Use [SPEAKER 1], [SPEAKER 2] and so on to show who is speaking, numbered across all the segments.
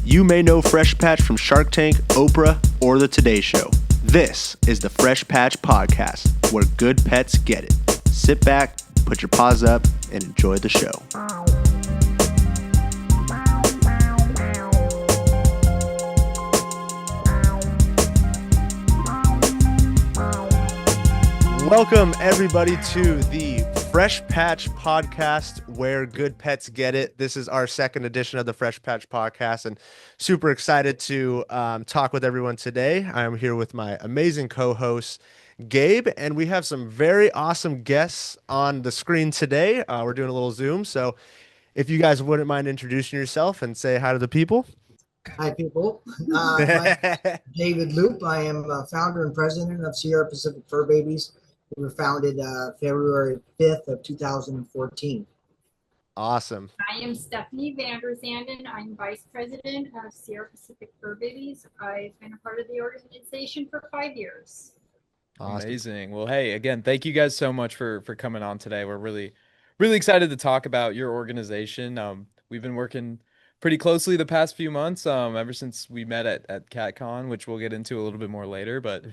[SPEAKER 1] You may know Fresh Patch from Shark Tank, Oprah, or The Today Show. This is the Fresh Patch Podcast, where good pets get it. Sit back, put your paws up, and enjoy the show. Welcome, everybody, to the Fresh Patch Podcast, where good pets get it. This is our second edition of the Fresh Patch Podcast, and super excited to talk with everyone today. I'm here with my amazing co-host, Gabe, and we have some very awesome guests on the screen today. We're doing a little Zoom, so if you guys wouldn't mind introducing yourself and say hi to the people.
[SPEAKER 2] Hi, people. My name is David Loop. I am founder and president of Sierra Pacific Fur Babies. We were founded February 5th of 2014.
[SPEAKER 1] Awesome.
[SPEAKER 3] I am Stephanie Vanderzanden. I'm vice president of Sierra Pacific Fur Babies. I've been a part of the organization for 5 years.
[SPEAKER 1] Awesome.
[SPEAKER 4] Amazing. Well, hey, again, thank you guys so much for coming on today. We're really excited to talk about your organization. We've been working pretty closely the past few months, ever since we met at CatCon, which we'll get into a little bit more later. But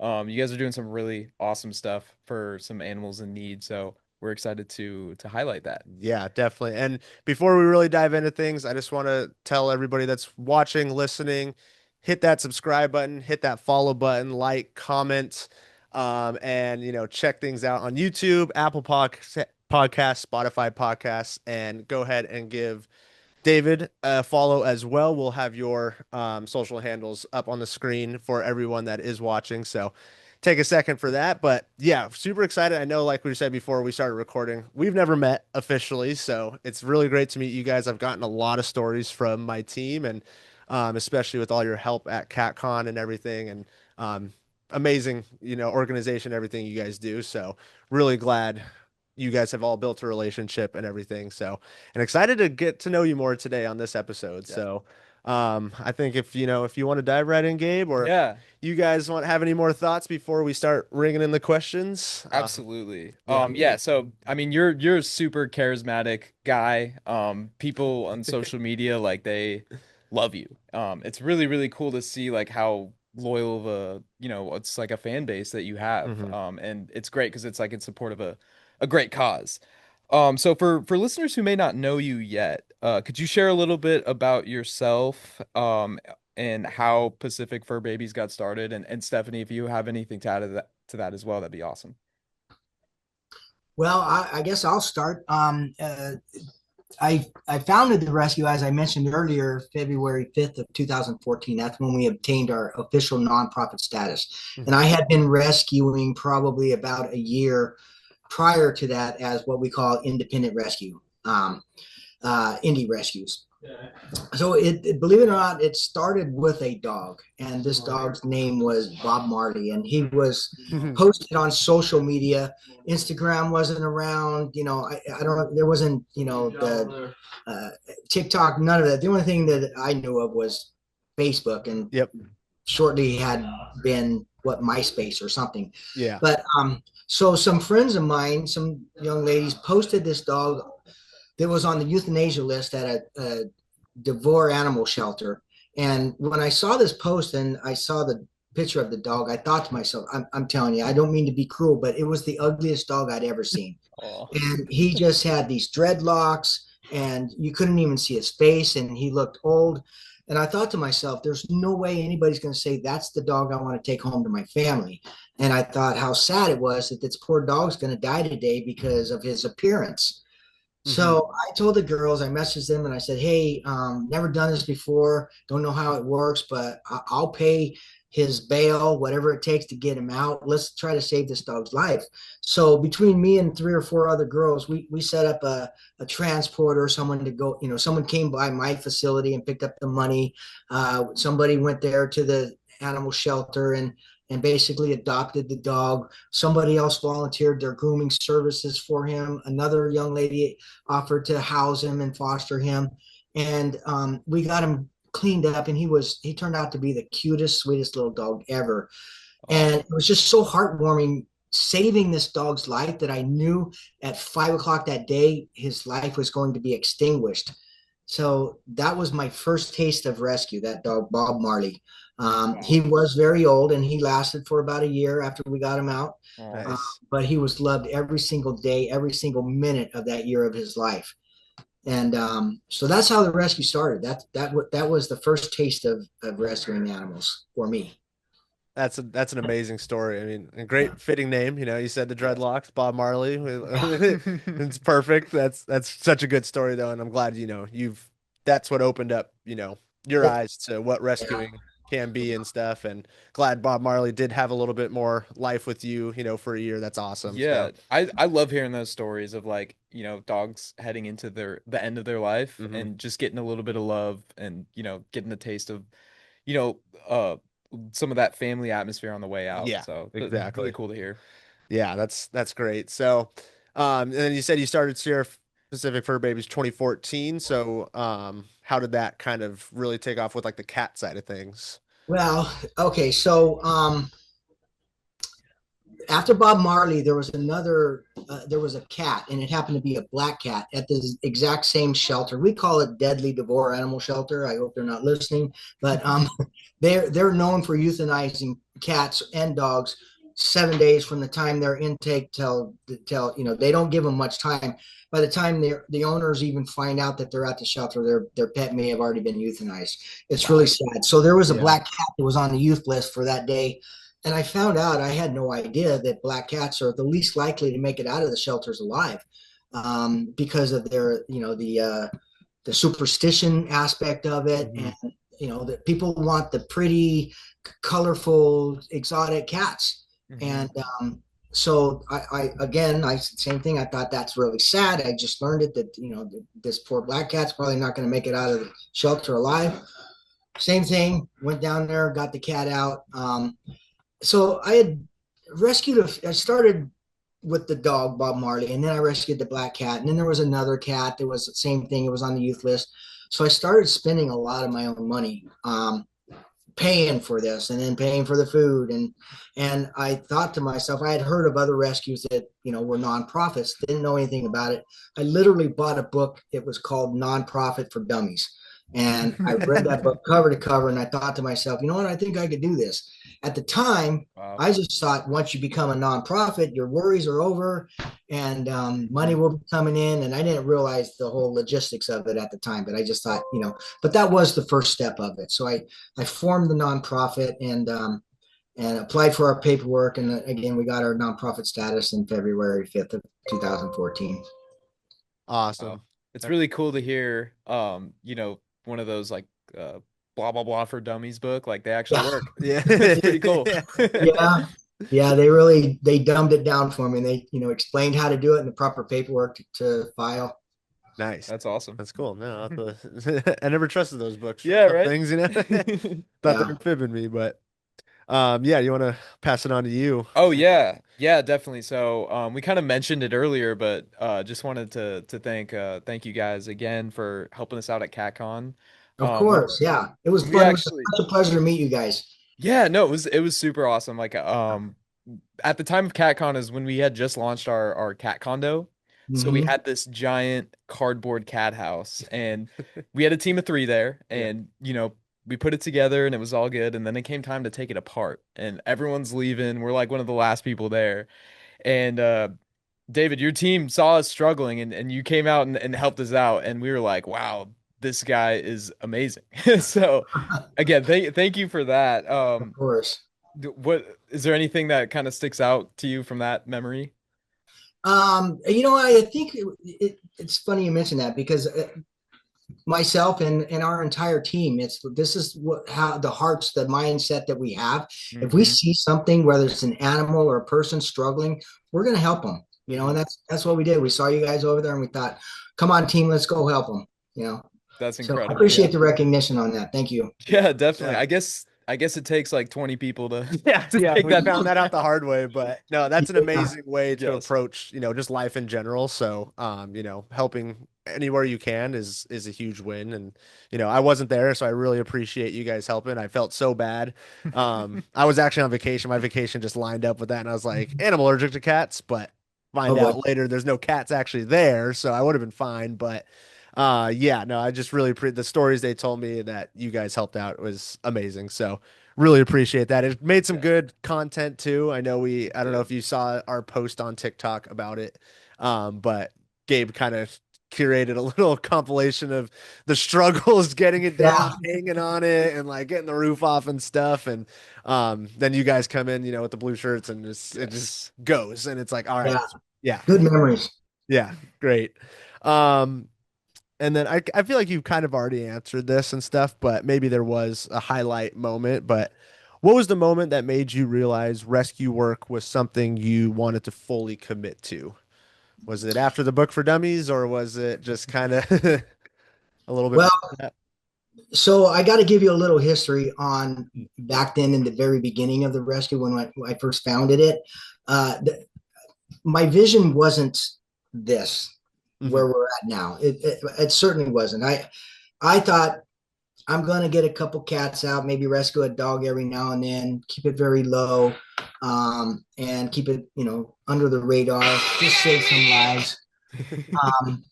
[SPEAKER 4] you guys are doing some really awesome stuff for some animals in need. So we're excited to highlight that.
[SPEAKER 1] Yeah, definitely. And before we really dive into things, I just want to tell everybody that's watching, listening, hit that subscribe button, hit that follow button, like, comment, and, check things out on YouTube, Apple Podcasts, Spotify Podcasts, and go ahead and give David a follow as well. We'll have your social handles up on the screen for everyone that is watching. So take a second for that. But yeah, super excited. I know, like we said before we started recording, we've never met officially. So it's really great to meet you guys. I've gotten a lot of stories from my team, and especially with all your help at CatCon and everything. And amazing, organization, everything you guys do. So really glad you guys have all built a relationship and everything. So, and excited to get to know you more today on this episode. Yeah. So, I think if you want to dive right in, Gabe, or you guys have any more thoughts before we start ringing in the questions.
[SPEAKER 4] Absolutely. So, I mean, you're a super charismatic guy. People on social media, like, they love you. It's really, really cool to see like how loyal of a, it's like a fan base that you have. And it's great because it's like in support of a great cause. So for listeners who may not know you yet, could you share a little bit about yourself, and how Pacific Fur Babies got started? And Stephanie, if you have anything to add to that as well, that'd be awesome.
[SPEAKER 2] Well, I guess I'll start. I founded the rescue, as I mentioned earlier, February 5th of 2014. That's when we obtained our official nonprofit status. And I had been rescuing probably about a year prior to that as what we call independent rescue, indie rescues. So believe it or not, it started with a dog, and this dog's name was Bob Marley, and he was posted on social media. Instagram wasn't around, I don't know, there wasn't, the TikTok, none of that. The only thing that I knew of was Facebook, and shortly had been MySpace or something. Yeah. But so some friends of mine, some young ladies, posted this dog that was on the euthanasia list at a Devore animal shelter. And when I saw this post and I saw the picture of the dog, I thought to myself, I'm telling you, I don't mean to be cruel, but it was the ugliest dog I'd ever seen. And he just had these dreadlocks, and you couldn't even see his face, and he looked old. And I thought to myself, there's no way anybody's going to say that's the dog I want to take home to my family. And I thought how sad it was that this poor dog's going to die today because of his appearance. So I told the girls, I messaged them and I said, hey, never done this before. Don't know how it works, but I'll pay his bail, whatever it takes to get him out. Let's try to save this dog's life. So between me and 3 or 4 other girls, we set up a transporter, someone to go, someone came by my facility and picked up the money. Somebody went there to the animal shelter and basically adopted the dog. Somebody else volunteered their grooming services for him. Another young lady offered to house him and foster him. And we got him cleaned up, and he turned out to be the cutest, sweetest little dog ever. And it was just so heartwarming saving this dog's life that I knew at 5 o'clock that day, his life was going to be extinguished. So that was my first taste of rescue, that dog, Bob Marley. He
[SPEAKER 4] Wow.
[SPEAKER 2] was very old and he lasted for about a year after we got him out.
[SPEAKER 4] Oh,
[SPEAKER 2] Uh,
[SPEAKER 1] Nice.
[SPEAKER 2] but he was loved every single day, every single minute of that year of his life. And so that's how the rescue started. That was the first taste of rescuing animals for me.
[SPEAKER 1] That's an amazing story. I mean, a great fitting name. You know, you said the
[SPEAKER 4] yes.
[SPEAKER 1] dreadlocks, Bob Marley.
[SPEAKER 2] Yeah.
[SPEAKER 1] It's perfect. That's such a good story though, and I'm glad you've that's what opened up your eyes to what
[SPEAKER 2] Yeah.
[SPEAKER 1] rescuing can be and stuff. And glad Bob Marley did have a little bit more life with you, for a year. That's awesome. So,
[SPEAKER 4] Yeah, I love hearing those stories of like, dogs heading into the end of their life
[SPEAKER 1] mhm.
[SPEAKER 4] and just getting a little bit of love and, getting the taste of, you know, uh some of that family atmosphere on the way out.
[SPEAKER 1] Yeah,
[SPEAKER 4] So, really
[SPEAKER 1] exactly.
[SPEAKER 4] cool to hear.
[SPEAKER 1] Yeah, that's great. So, and then you said you started Sierra Pacific Fur Babies 2014. So, how did that kind of really take off with like the cat side of things?
[SPEAKER 2] Well, okay. So after Bob Marley, there was a cat, and it happened to be a black cat at the exact same shelter. We call it Deadly Devore Animal Shelter. I hope they're not listening, but they're known for euthanizing cats and dogs 7 days from the time their intake till they don't give them much time. By the time the owners even find out that they're at the shelter, their pet may have already been euthanized. It's really
[SPEAKER 1] Wow.
[SPEAKER 2] sad. So there was a
[SPEAKER 1] Yeah.
[SPEAKER 2] black cat that was on the youth list for that day, and I found out, I had no idea that black cats are the least likely to make it out of the shelters alive, because of their, the superstition aspect of it,
[SPEAKER 1] Hmm.
[SPEAKER 2] and that people want the pretty, colorful, exotic cats,
[SPEAKER 4] Hmm.
[SPEAKER 2] and so I same thing. I thought that's really sad. I just learned it that this poor black cat's probably not going to make it out of the shelter alive. Same thing. Went down there, got the cat out. So I had I started with the dog Bob Marley, and then I rescued the black cat, and then there was another cat that was the same thing. It was on the youth list, so I started spending a lot of my own money, paying for this, and then paying for the food, and I thought to myself, I had heard of other rescues that were nonprofits, didn't know anything about it. I literally bought a book. It was called Nonprofit for Dummies. And I read that book cover to cover, and I thought to myself, you know what? I think I could do this. At the time,
[SPEAKER 4] Wow.
[SPEAKER 2] I just thought once you become a nonprofit, your worries are over, and money
[SPEAKER 4] Mhm.
[SPEAKER 2] will be coming in. And I didn't realize the whole logistics of it at the time, but I just thought, but that was the first step of it. So I formed the nonprofit, and applied for our paperwork. And again, we got our nonprofit status in February 5th of 2014.
[SPEAKER 4] Wow.
[SPEAKER 1] Awesome.
[SPEAKER 4] It's really cool to hear, one of those like uh blah blah blah for dummies book. Like they actually
[SPEAKER 2] Yeah.
[SPEAKER 4] work.
[SPEAKER 1] Yeah.
[SPEAKER 4] It's pretty cool.
[SPEAKER 2] Yeah. Yeah. They dumbed it down for me. And they, explained how to do it and the proper paperwork to file.
[SPEAKER 1] Nice.
[SPEAKER 4] That's awesome.
[SPEAKER 1] That's cool. No, I never trusted those books for
[SPEAKER 4] Yeah,
[SPEAKER 1] some
[SPEAKER 4] right?
[SPEAKER 1] things, Thought they
[SPEAKER 2] Yeah.
[SPEAKER 1] were fibbing me, but yeah, you want to pass it on to you?
[SPEAKER 4] Oh yeah. Yeah, definitely. So we kind of mentioned it earlier, but just wanted to thank you guys again for helping us out at CatCon.
[SPEAKER 2] Of
[SPEAKER 4] When
[SPEAKER 2] course. Yeah. It was
[SPEAKER 4] we
[SPEAKER 2] fun. It was
[SPEAKER 4] actually
[SPEAKER 2] such a pleasure to meet you guys.
[SPEAKER 4] Yeah, no, it was super awesome. Like at the time of CatCon is when we had just launched our cat condo. So we
[SPEAKER 2] Hmm.
[SPEAKER 4] had this giant cardboard cat house and we had a team of three there
[SPEAKER 1] Yeah.
[SPEAKER 4] and we put it together and it was all good and then it came time to take it apart and everyone's leaving. We're like one of the last people there. And David, your team saw us struggling and you came out and helped us out and we were like, wow, this guy is amazing. So again, thank you for that.
[SPEAKER 2] Of course.
[SPEAKER 4] What is there anything that kind of sticks out to you from that memory?
[SPEAKER 2] I think it's funny you mentioned that, because myself and our entire team, this is how the mindset that we have. If we
[SPEAKER 4] Hmm.
[SPEAKER 2] see something, whether it's an animal or a person struggling, we're going to help them, and
[SPEAKER 1] Mhm.
[SPEAKER 2] that's what we did. We saw you guys over there and we thought, come on team, let's go help them,
[SPEAKER 4] That's
[SPEAKER 2] so I
[SPEAKER 4] incredible. Yeah.
[SPEAKER 2] appreciate the recognition on that. Thank you.
[SPEAKER 4] Yeah, definitely.
[SPEAKER 1] Yeah.
[SPEAKER 4] I guess it takes like 20 people to
[SPEAKER 1] Yeah,
[SPEAKER 4] to
[SPEAKER 1] yeah,
[SPEAKER 4] take
[SPEAKER 1] we
[SPEAKER 4] that
[SPEAKER 1] found
[SPEAKER 4] leap.
[SPEAKER 1] that out the hard way, but no, that's an
[SPEAKER 2] Yeah,
[SPEAKER 1] amazing way to
[SPEAKER 4] Yes.
[SPEAKER 1] approach, just life in general. So, helping anywhere you can is a huge win. And, I wasn't there, so I really appreciate you guys helping. I felt so bad. I was actually on vacation. My vacation just lined up with that, and I was like, and I'm allergic to cats, but
[SPEAKER 2] oh
[SPEAKER 1] find
[SPEAKER 2] boy.
[SPEAKER 1] out later there's no cats actually there, so I would have been fine. But Yeah, no, I just really the stories they told me that you guys helped out was amazing. So really appreciate that. It made some
[SPEAKER 4] Yeah.
[SPEAKER 1] good content too. I know I don't know
[SPEAKER 4] Yeah.
[SPEAKER 1] if you saw our post on TikTok about it. But Gabe kind of curated a little compilation of the struggles getting it
[SPEAKER 2] Yeah,
[SPEAKER 1] down, hanging on it, and like getting the roof off and stuff. And then you guys come in, with the blue shirts, and it
[SPEAKER 4] Yes.
[SPEAKER 1] just goes, and it's like, all right,
[SPEAKER 2] yeah,
[SPEAKER 1] yeah,
[SPEAKER 2] good memories.
[SPEAKER 1] yeah, great. Um, and then I feel like you've kind of already answered this and stuff, but maybe there was a highlight moment. But what was the moment that made you realize rescue work was something you wanted to fully commit to? Was it after the book for dummies, or was it just kind of a little bit
[SPEAKER 2] Well,
[SPEAKER 1] before that?
[SPEAKER 2] so I got to give you a little history on back then in the very beginning of the rescue when I first founded it. My vision wasn't this
[SPEAKER 1] Hmm.
[SPEAKER 2] where we're at now. It certainly wasn't. I thought I'm going to get a couple cats out, maybe rescue a dog every now and then, keep it very low, and keep it, under the radar, just save some lives. Um,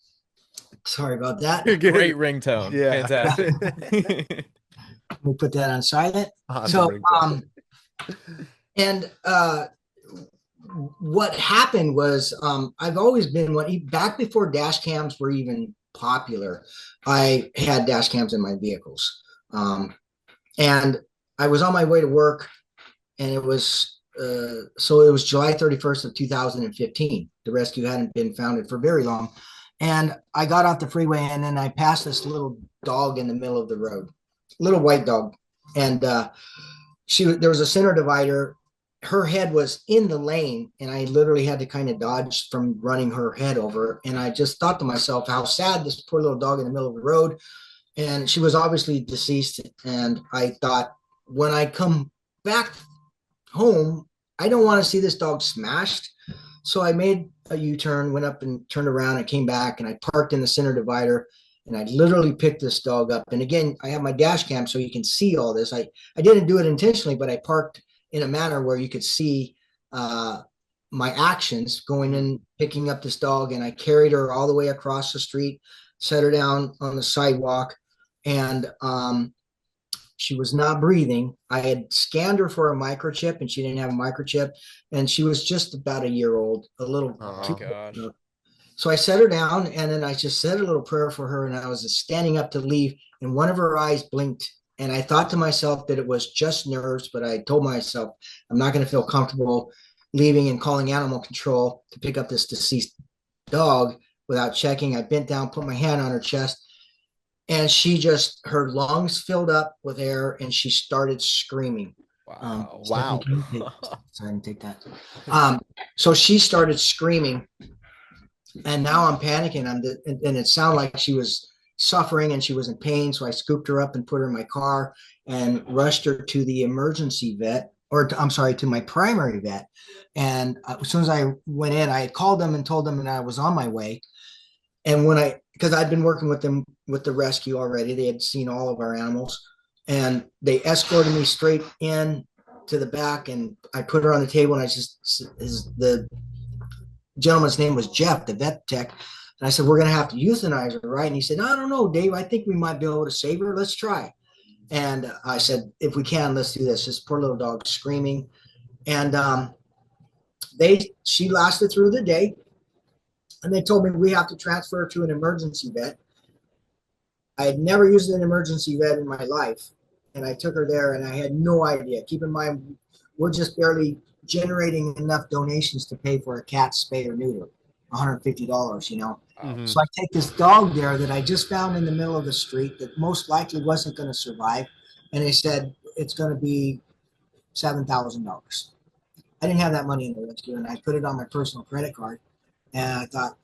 [SPEAKER 2] Sorry about that.
[SPEAKER 1] You're
[SPEAKER 4] Great
[SPEAKER 1] good.
[SPEAKER 4] ringtone.
[SPEAKER 1] Yeah.
[SPEAKER 4] Fantastic.
[SPEAKER 2] Let me put that on silent.
[SPEAKER 1] Awesome
[SPEAKER 2] So,
[SPEAKER 1] ringtone.
[SPEAKER 2] and what happened was, I've always been back before dash cams were even popular. I had dash cams in my vehicles, and I was on my way to work, and it was so it was July 31st of 2015. The rescue hadn't been founded for very long, and I got off the freeway, and then I passed this little dog in the middle of the road, little white dog, and there was a center divider. Her head was in the lane, and I literally had to kind of dodge from running her head over. And I just thought to myself, how sad, this poor little dog in the middle of the road. And she was obviously deceased. And I thought, when I come back home, I don't want to see this dog smashed. So I made a U-turn, went up and turned around and came back, and I parked in the center divider, and I literally picked this dog up. And again, I have my dash cam so you can see all this. I didn't do it intentionally, but I parked in a manner where you could see my actions going in, picking up this dog, and I carried her all the way across the street, set her down on the sidewalk, and she was not breathing. I had scanned her for a microchip, and she didn't have a microchip, and she was just about a year old, a little
[SPEAKER 4] Oh my
[SPEAKER 1] Oh,
[SPEAKER 4] gosh.
[SPEAKER 2] so I set her down, and then I just said a little prayer for her, and I was standing up to leave, and one of her eyes blinked. And I thought to myself that it was just nerves, but I told myself I'm not going to feel comfortable leaving and calling animal control to pick up this deceased dog without checking. I bent down, put my hand on her chest, and her lungs filled up with air, and she started screaming.
[SPEAKER 4] Wow.
[SPEAKER 2] Stephanie,
[SPEAKER 1] wow.
[SPEAKER 2] can you take? Sorry, I didn't take that. So she started screaming, and now I'm panicking. And it sounded like she was suffering and she was in pain. So I scooped her up and put her in my car and rushed her to the emergency vet, I'm sorry, to my primary vet. And as soon as I went in, I had called them and told them that I was on my way. And because I'd been working with them with the rescue already, they had seen all of our animals, and they escorted me straight in to the back, and I put her on the table, and the gentleman's name was Jeff, the vet tech. And I said, we're going to have to euthanize her, right? And he said, I don't know, Dave. I think we might be able to save her. Let's try. And I said, if we can, let's do this. This poor little dog screaming. And she lasted through the day. And they told me we have to transfer her to an emergency vet. I had never used an emergency vet in my life. And I took her there, and I had no idea. Keep in mind, we're just barely generating enough donations to pay for a cat spay or neuter, $150,
[SPEAKER 4] Wow.
[SPEAKER 1] Hmm.
[SPEAKER 2] So I take this dog there that I just found in the middle of the street that most likely wasn't going to survive. And they said, it's going to be $7,000. I didn't have that money in the rescue, and I put it on my personal credit card. And I thought,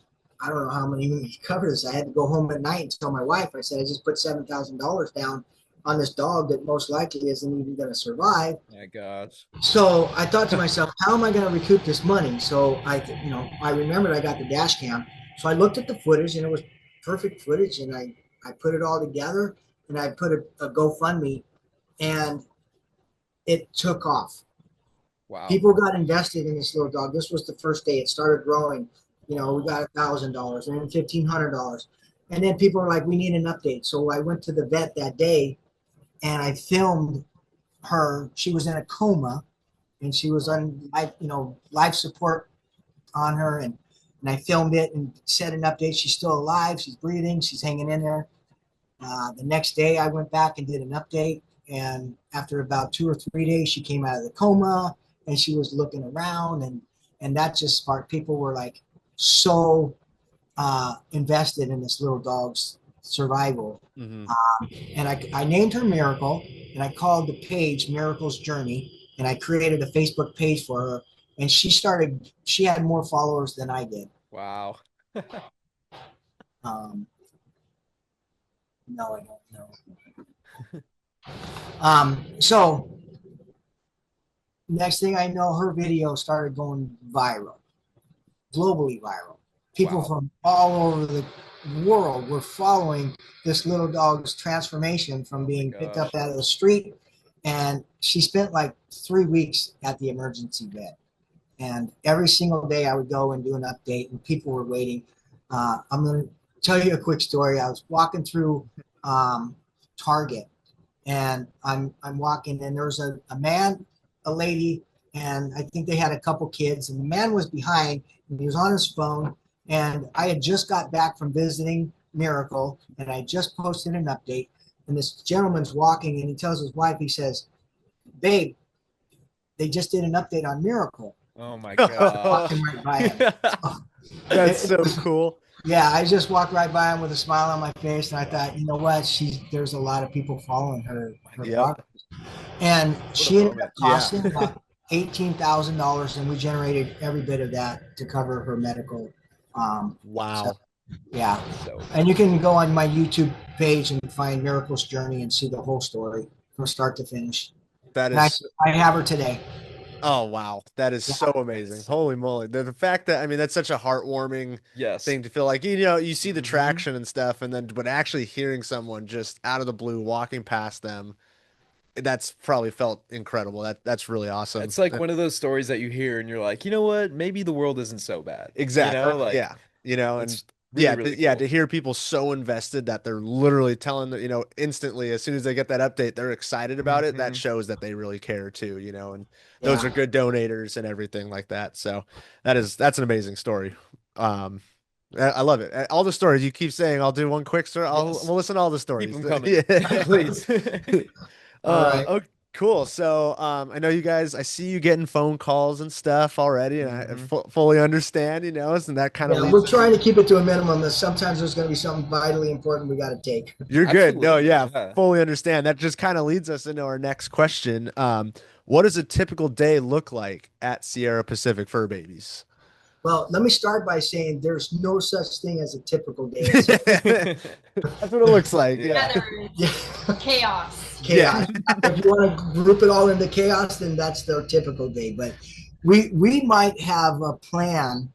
[SPEAKER 2] I don't know how many we can cover this. I had to go home at night and tell my wife, I said, I just put $7,000 down on this dog that most likely isn't even going to survive.
[SPEAKER 4] My gosh.
[SPEAKER 2] So I thought to myself, how am I going to recoup this money? So I remembered I got the dash cam. So I looked at the footage, and it was perfect footage. And I put it all together, and I put a GoFundMe, and it took off.
[SPEAKER 4] Wow.
[SPEAKER 2] People got invested in this little dog. This was the first day. It started growing. We got $1,000 and then $1,500. And then people were like, we need an update. So I went to the vet that day and I filmed her. She was in a coma and she was on life support on her. And I filmed it and said an update. She's still alive. She's breathing. She's hanging in there. The next day I went back and did an update. And after about 2 or 3 days, she came out of the coma and she was looking around. And that just sparked, people were like so invested in this little dog's survival.
[SPEAKER 1] Mhm.
[SPEAKER 2] And I named her Miracle, and I called the page Miracle's Journey, and I created a Facebook page for her. And she had more followers than I did.
[SPEAKER 4] Wow.
[SPEAKER 2] No, I don't know. So next thing I know, her video started going viral, globally viral. People
[SPEAKER 4] Wow.
[SPEAKER 2] from all over the world were following this little dog's transformation from being picked up out of the street. And she spent like 3 weeks at the emergency vet. And every single day I would go and do an update, and people were waiting. I'm going to tell you a quick story. I was walking through Target, and I'm walking, and there's a man, a lady, and I think they had a couple kids, and the man was behind, and he was on his phone. And I had just got back from visiting Miracle, and I just posted an update. And this gentleman's walking, and he tells his wife, he says, "Babe, they just did an update on Miracle."
[SPEAKER 4] Oh my god.
[SPEAKER 2] Walking right by him.
[SPEAKER 1] That's so cool.
[SPEAKER 2] Yeah, I just walked right by him with a smile on my face, and I thought, you know what? There's a lot of people following her
[SPEAKER 1] Yep.
[SPEAKER 2] progress. And she ended up
[SPEAKER 1] moment.
[SPEAKER 2] costing about $18,000, and we generated every bit of that to cover her medical.
[SPEAKER 1] Wow.
[SPEAKER 2] So, yeah.
[SPEAKER 4] So
[SPEAKER 2] And you can go on my YouTube page and find Miracle's Journey and see the whole story from start to finish.
[SPEAKER 1] That
[SPEAKER 2] And
[SPEAKER 1] is
[SPEAKER 2] I have her today.
[SPEAKER 1] Oh wow, that is so amazing. Holy moly. The fact that I mean that's such a heartwarming
[SPEAKER 4] yes.
[SPEAKER 1] thing to feel like you see the
[SPEAKER 2] Mhm.
[SPEAKER 1] traction and stuff and then but actually hearing someone just out of the blue walking past them, that's probably felt incredible. That's really awesome.
[SPEAKER 4] It's like one of those stories that you hear and you're like, you know what? Maybe the world isn't so bad.
[SPEAKER 1] Exactly.
[SPEAKER 4] Like
[SPEAKER 1] Yeah. And
[SPEAKER 4] it's really, really
[SPEAKER 1] yeah,
[SPEAKER 4] cool.
[SPEAKER 1] to hear people so invested that they're literally telling that, instantly as soon as they get that update, they're excited about it. That
[SPEAKER 4] Mhm.
[SPEAKER 1] shows that they really care too, and those
[SPEAKER 2] Yeah.
[SPEAKER 1] are good donators and everything like that. So that's an amazing story. I love it. All the stories you keep saying, I'll do one quick story.
[SPEAKER 4] Yes.
[SPEAKER 1] We'll listen to all the
[SPEAKER 4] Keep
[SPEAKER 1] stories.
[SPEAKER 4] them coming.
[SPEAKER 1] Yeah.
[SPEAKER 4] Please.
[SPEAKER 2] All right.
[SPEAKER 1] Okay, cool. So, I know you guys, I see you getting phone calls and stuff already, and I
[SPEAKER 4] Mhm.
[SPEAKER 1] fully understand, and that kind of
[SPEAKER 2] Yeah,
[SPEAKER 1] leads.
[SPEAKER 2] we're trying to keep it to a minimum. Sometimes there's going to be something vitally important we got to take.
[SPEAKER 1] You're good. No,
[SPEAKER 4] Absolutely.
[SPEAKER 1] yeah,
[SPEAKER 4] Yeah.
[SPEAKER 1] fully understand. That just kind of leads us into our next question. What does a typical day look like at Sierra Pacific Fur Babies?
[SPEAKER 2] Well, let me start by saying there's no such thing as a typical day.
[SPEAKER 1] That's what it looks like. Yeah.
[SPEAKER 3] Together,
[SPEAKER 2] Yeah.
[SPEAKER 3] chaos.
[SPEAKER 2] Chaos. If you want to group it all into chaos, then that's their typical day. But we might have a plan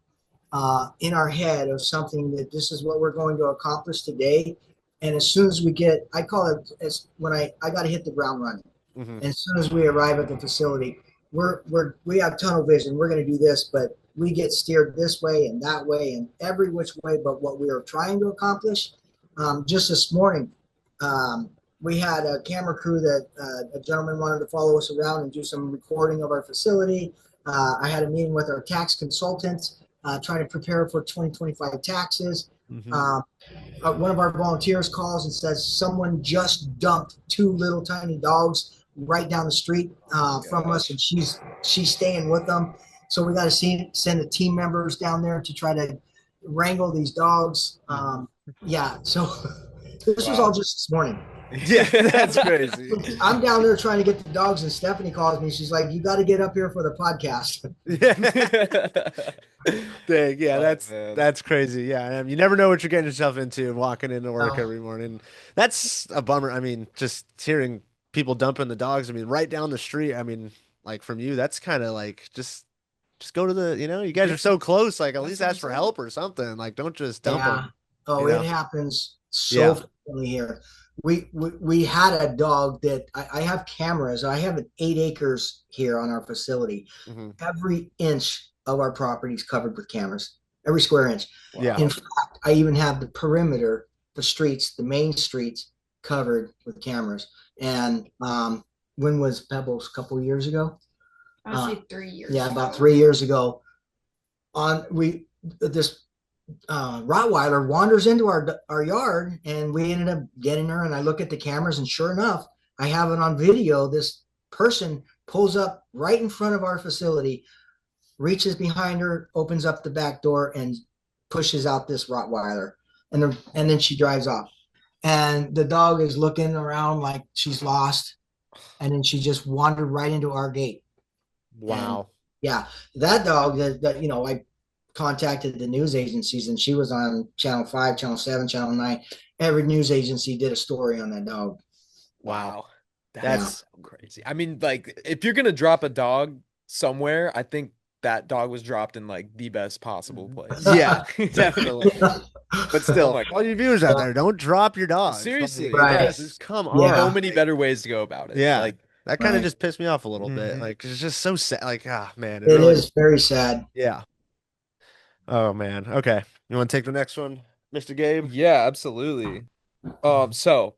[SPEAKER 2] in our head of something that this is what we're going to accomplish today. And as soon as we get, I call it as when I got to hit the ground running.
[SPEAKER 1] Mhm.
[SPEAKER 2] And as soon as we arrive at the facility, we have tunnel vision. We're going to do this, but we get steered this way and that way and every which way but what we are trying to accomplish. Just this morning, we had a camera crew that a gentleman wanted to follow us around and do some recording of our facility. I had a meeting with our tax consultant, trying to prepare for 2025 taxes.
[SPEAKER 1] Mhm.
[SPEAKER 2] One of our volunteers calls and says someone just dumped 2 little tiny dogs right down the street from us, and she's staying with them. So we got to send the team members down there to try to wrangle these dogs. Yeah, so this was all just this morning.
[SPEAKER 1] Yeah, that's crazy.
[SPEAKER 2] I'm down there trying to get the dogs, and Stephanie calls me. She's like, "You got to get up here for the podcast."
[SPEAKER 1] Dang, yeah,
[SPEAKER 4] Oh,
[SPEAKER 1] that's
[SPEAKER 4] man.
[SPEAKER 1] crazy. Yeah, you never know what you're getting yourself into walking into work
[SPEAKER 2] No.
[SPEAKER 1] every morning. That's a bummer. I mean, just hearing people dumping the dogs. I mean, right down the street. I mean, like from you, that's kind of like just go to the. You guys are so close. Like at
[SPEAKER 4] That's
[SPEAKER 1] least
[SPEAKER 4] what I'm
[SPEAKER 1] ask for
[SPEAKER 4] saying.
[SPEAKER 1] help or something. Like don't just dump
[SPEAKER 2] Yeah.
[SPEAKER 1] them.
[SPEAKER 2] Oh,
[SPEAKER 1] You
[SPEAKER 2] it
[SPEAKER 1] know?
[SPEAKER 2] happens
[SPEAKER 1] Yeah.
[SPEAKER 2] so frequently here. We had a dog that I have cameras. I have 8 acres here on our facility.
[SPEAKER 1] Mhm.
[SPEAKER 2] Every inch of our property is covered with cameras, every square inch.
[SPEAKER 1] Yeah.
[SPEAKER 2] In fact, I even have the perimeter the streets, the main streets, covered with cameras. And when was Pebbles? A couple of years ago?
[SPEAKER 3] I would say 3 years
[SPEAKER 2] Yeah,
[SPEAKER 3] ago.
[SPEAKER 2] about 3 years ago. On we this Rottweiler wanders into our yard, and we ended up getting her. And I look at the cameras, and sure enough, I have it on video. This person pulls up right in front of our facility, reaches behind her, opens up the back door, and pushes out this Rottweiler, and then she drives off. And the dog is looking around like she's lost, and then she just wandered right into our gate. And
[SPEAKER 1] Wow.
[SPEAKER 2] yeah, that dog that I contacted the news agencies, and she was on Channel 5, Channel 7, Channel 9. Every news agency did a story on that dog.
[SPEAKER 1] Wow.
[SPEAKER 4] That's
[SPEAKER 2] Yeah.
[SPEAKER 1] That's
[SPEAKER 4] so crazy. I mean, like, if you're gonna drop a dog somewhere, I think that dog was dropped in like the best possible place.
[SPEAKER 1] yeah, definitely. But
[SPEAKER 4] Oh
[SPEAKER 1] still,
[SPEAKER 4] my
[SPEAKER 1] all
[SPEAKER 4] God.
[SPEAKER 1] you viewers out there, don't drop your dogs.
[SPEAKER 4] Seriously,
[SPEAKER 1] Like,
[SPEAKER 2] Right.
[SPEAKER 1] just
[SPEAKER 4] yes.
[SPEAKER 1] come
[SPEAKER 4] So
[SPEAKER 2] Yeah.
[SPEAKER 1] on.
[SPEAKER 4] many better ways to go about it.
[SPEAKER 1] Yeah.
[SPEAKER 4] Like,
[SPEAKER 1] That kind of
[SPEAKER 2] Right.
[SPEAKER 1] just pissed me off a little bit.
[SPEAKER 4] mhm.
[SPEAKER 1] Like, it's just so sad. Like, ah, man, it
[SPEAKER 2] It
[SPEAKER 1] really,
[SPEAKER 2] is very sad.
[SPEAKER 1] yeah. Oh, man. Okay. You want to take the next one, Mr. Gabe?
[SPEAKER 4] Yeah, absolutely. So,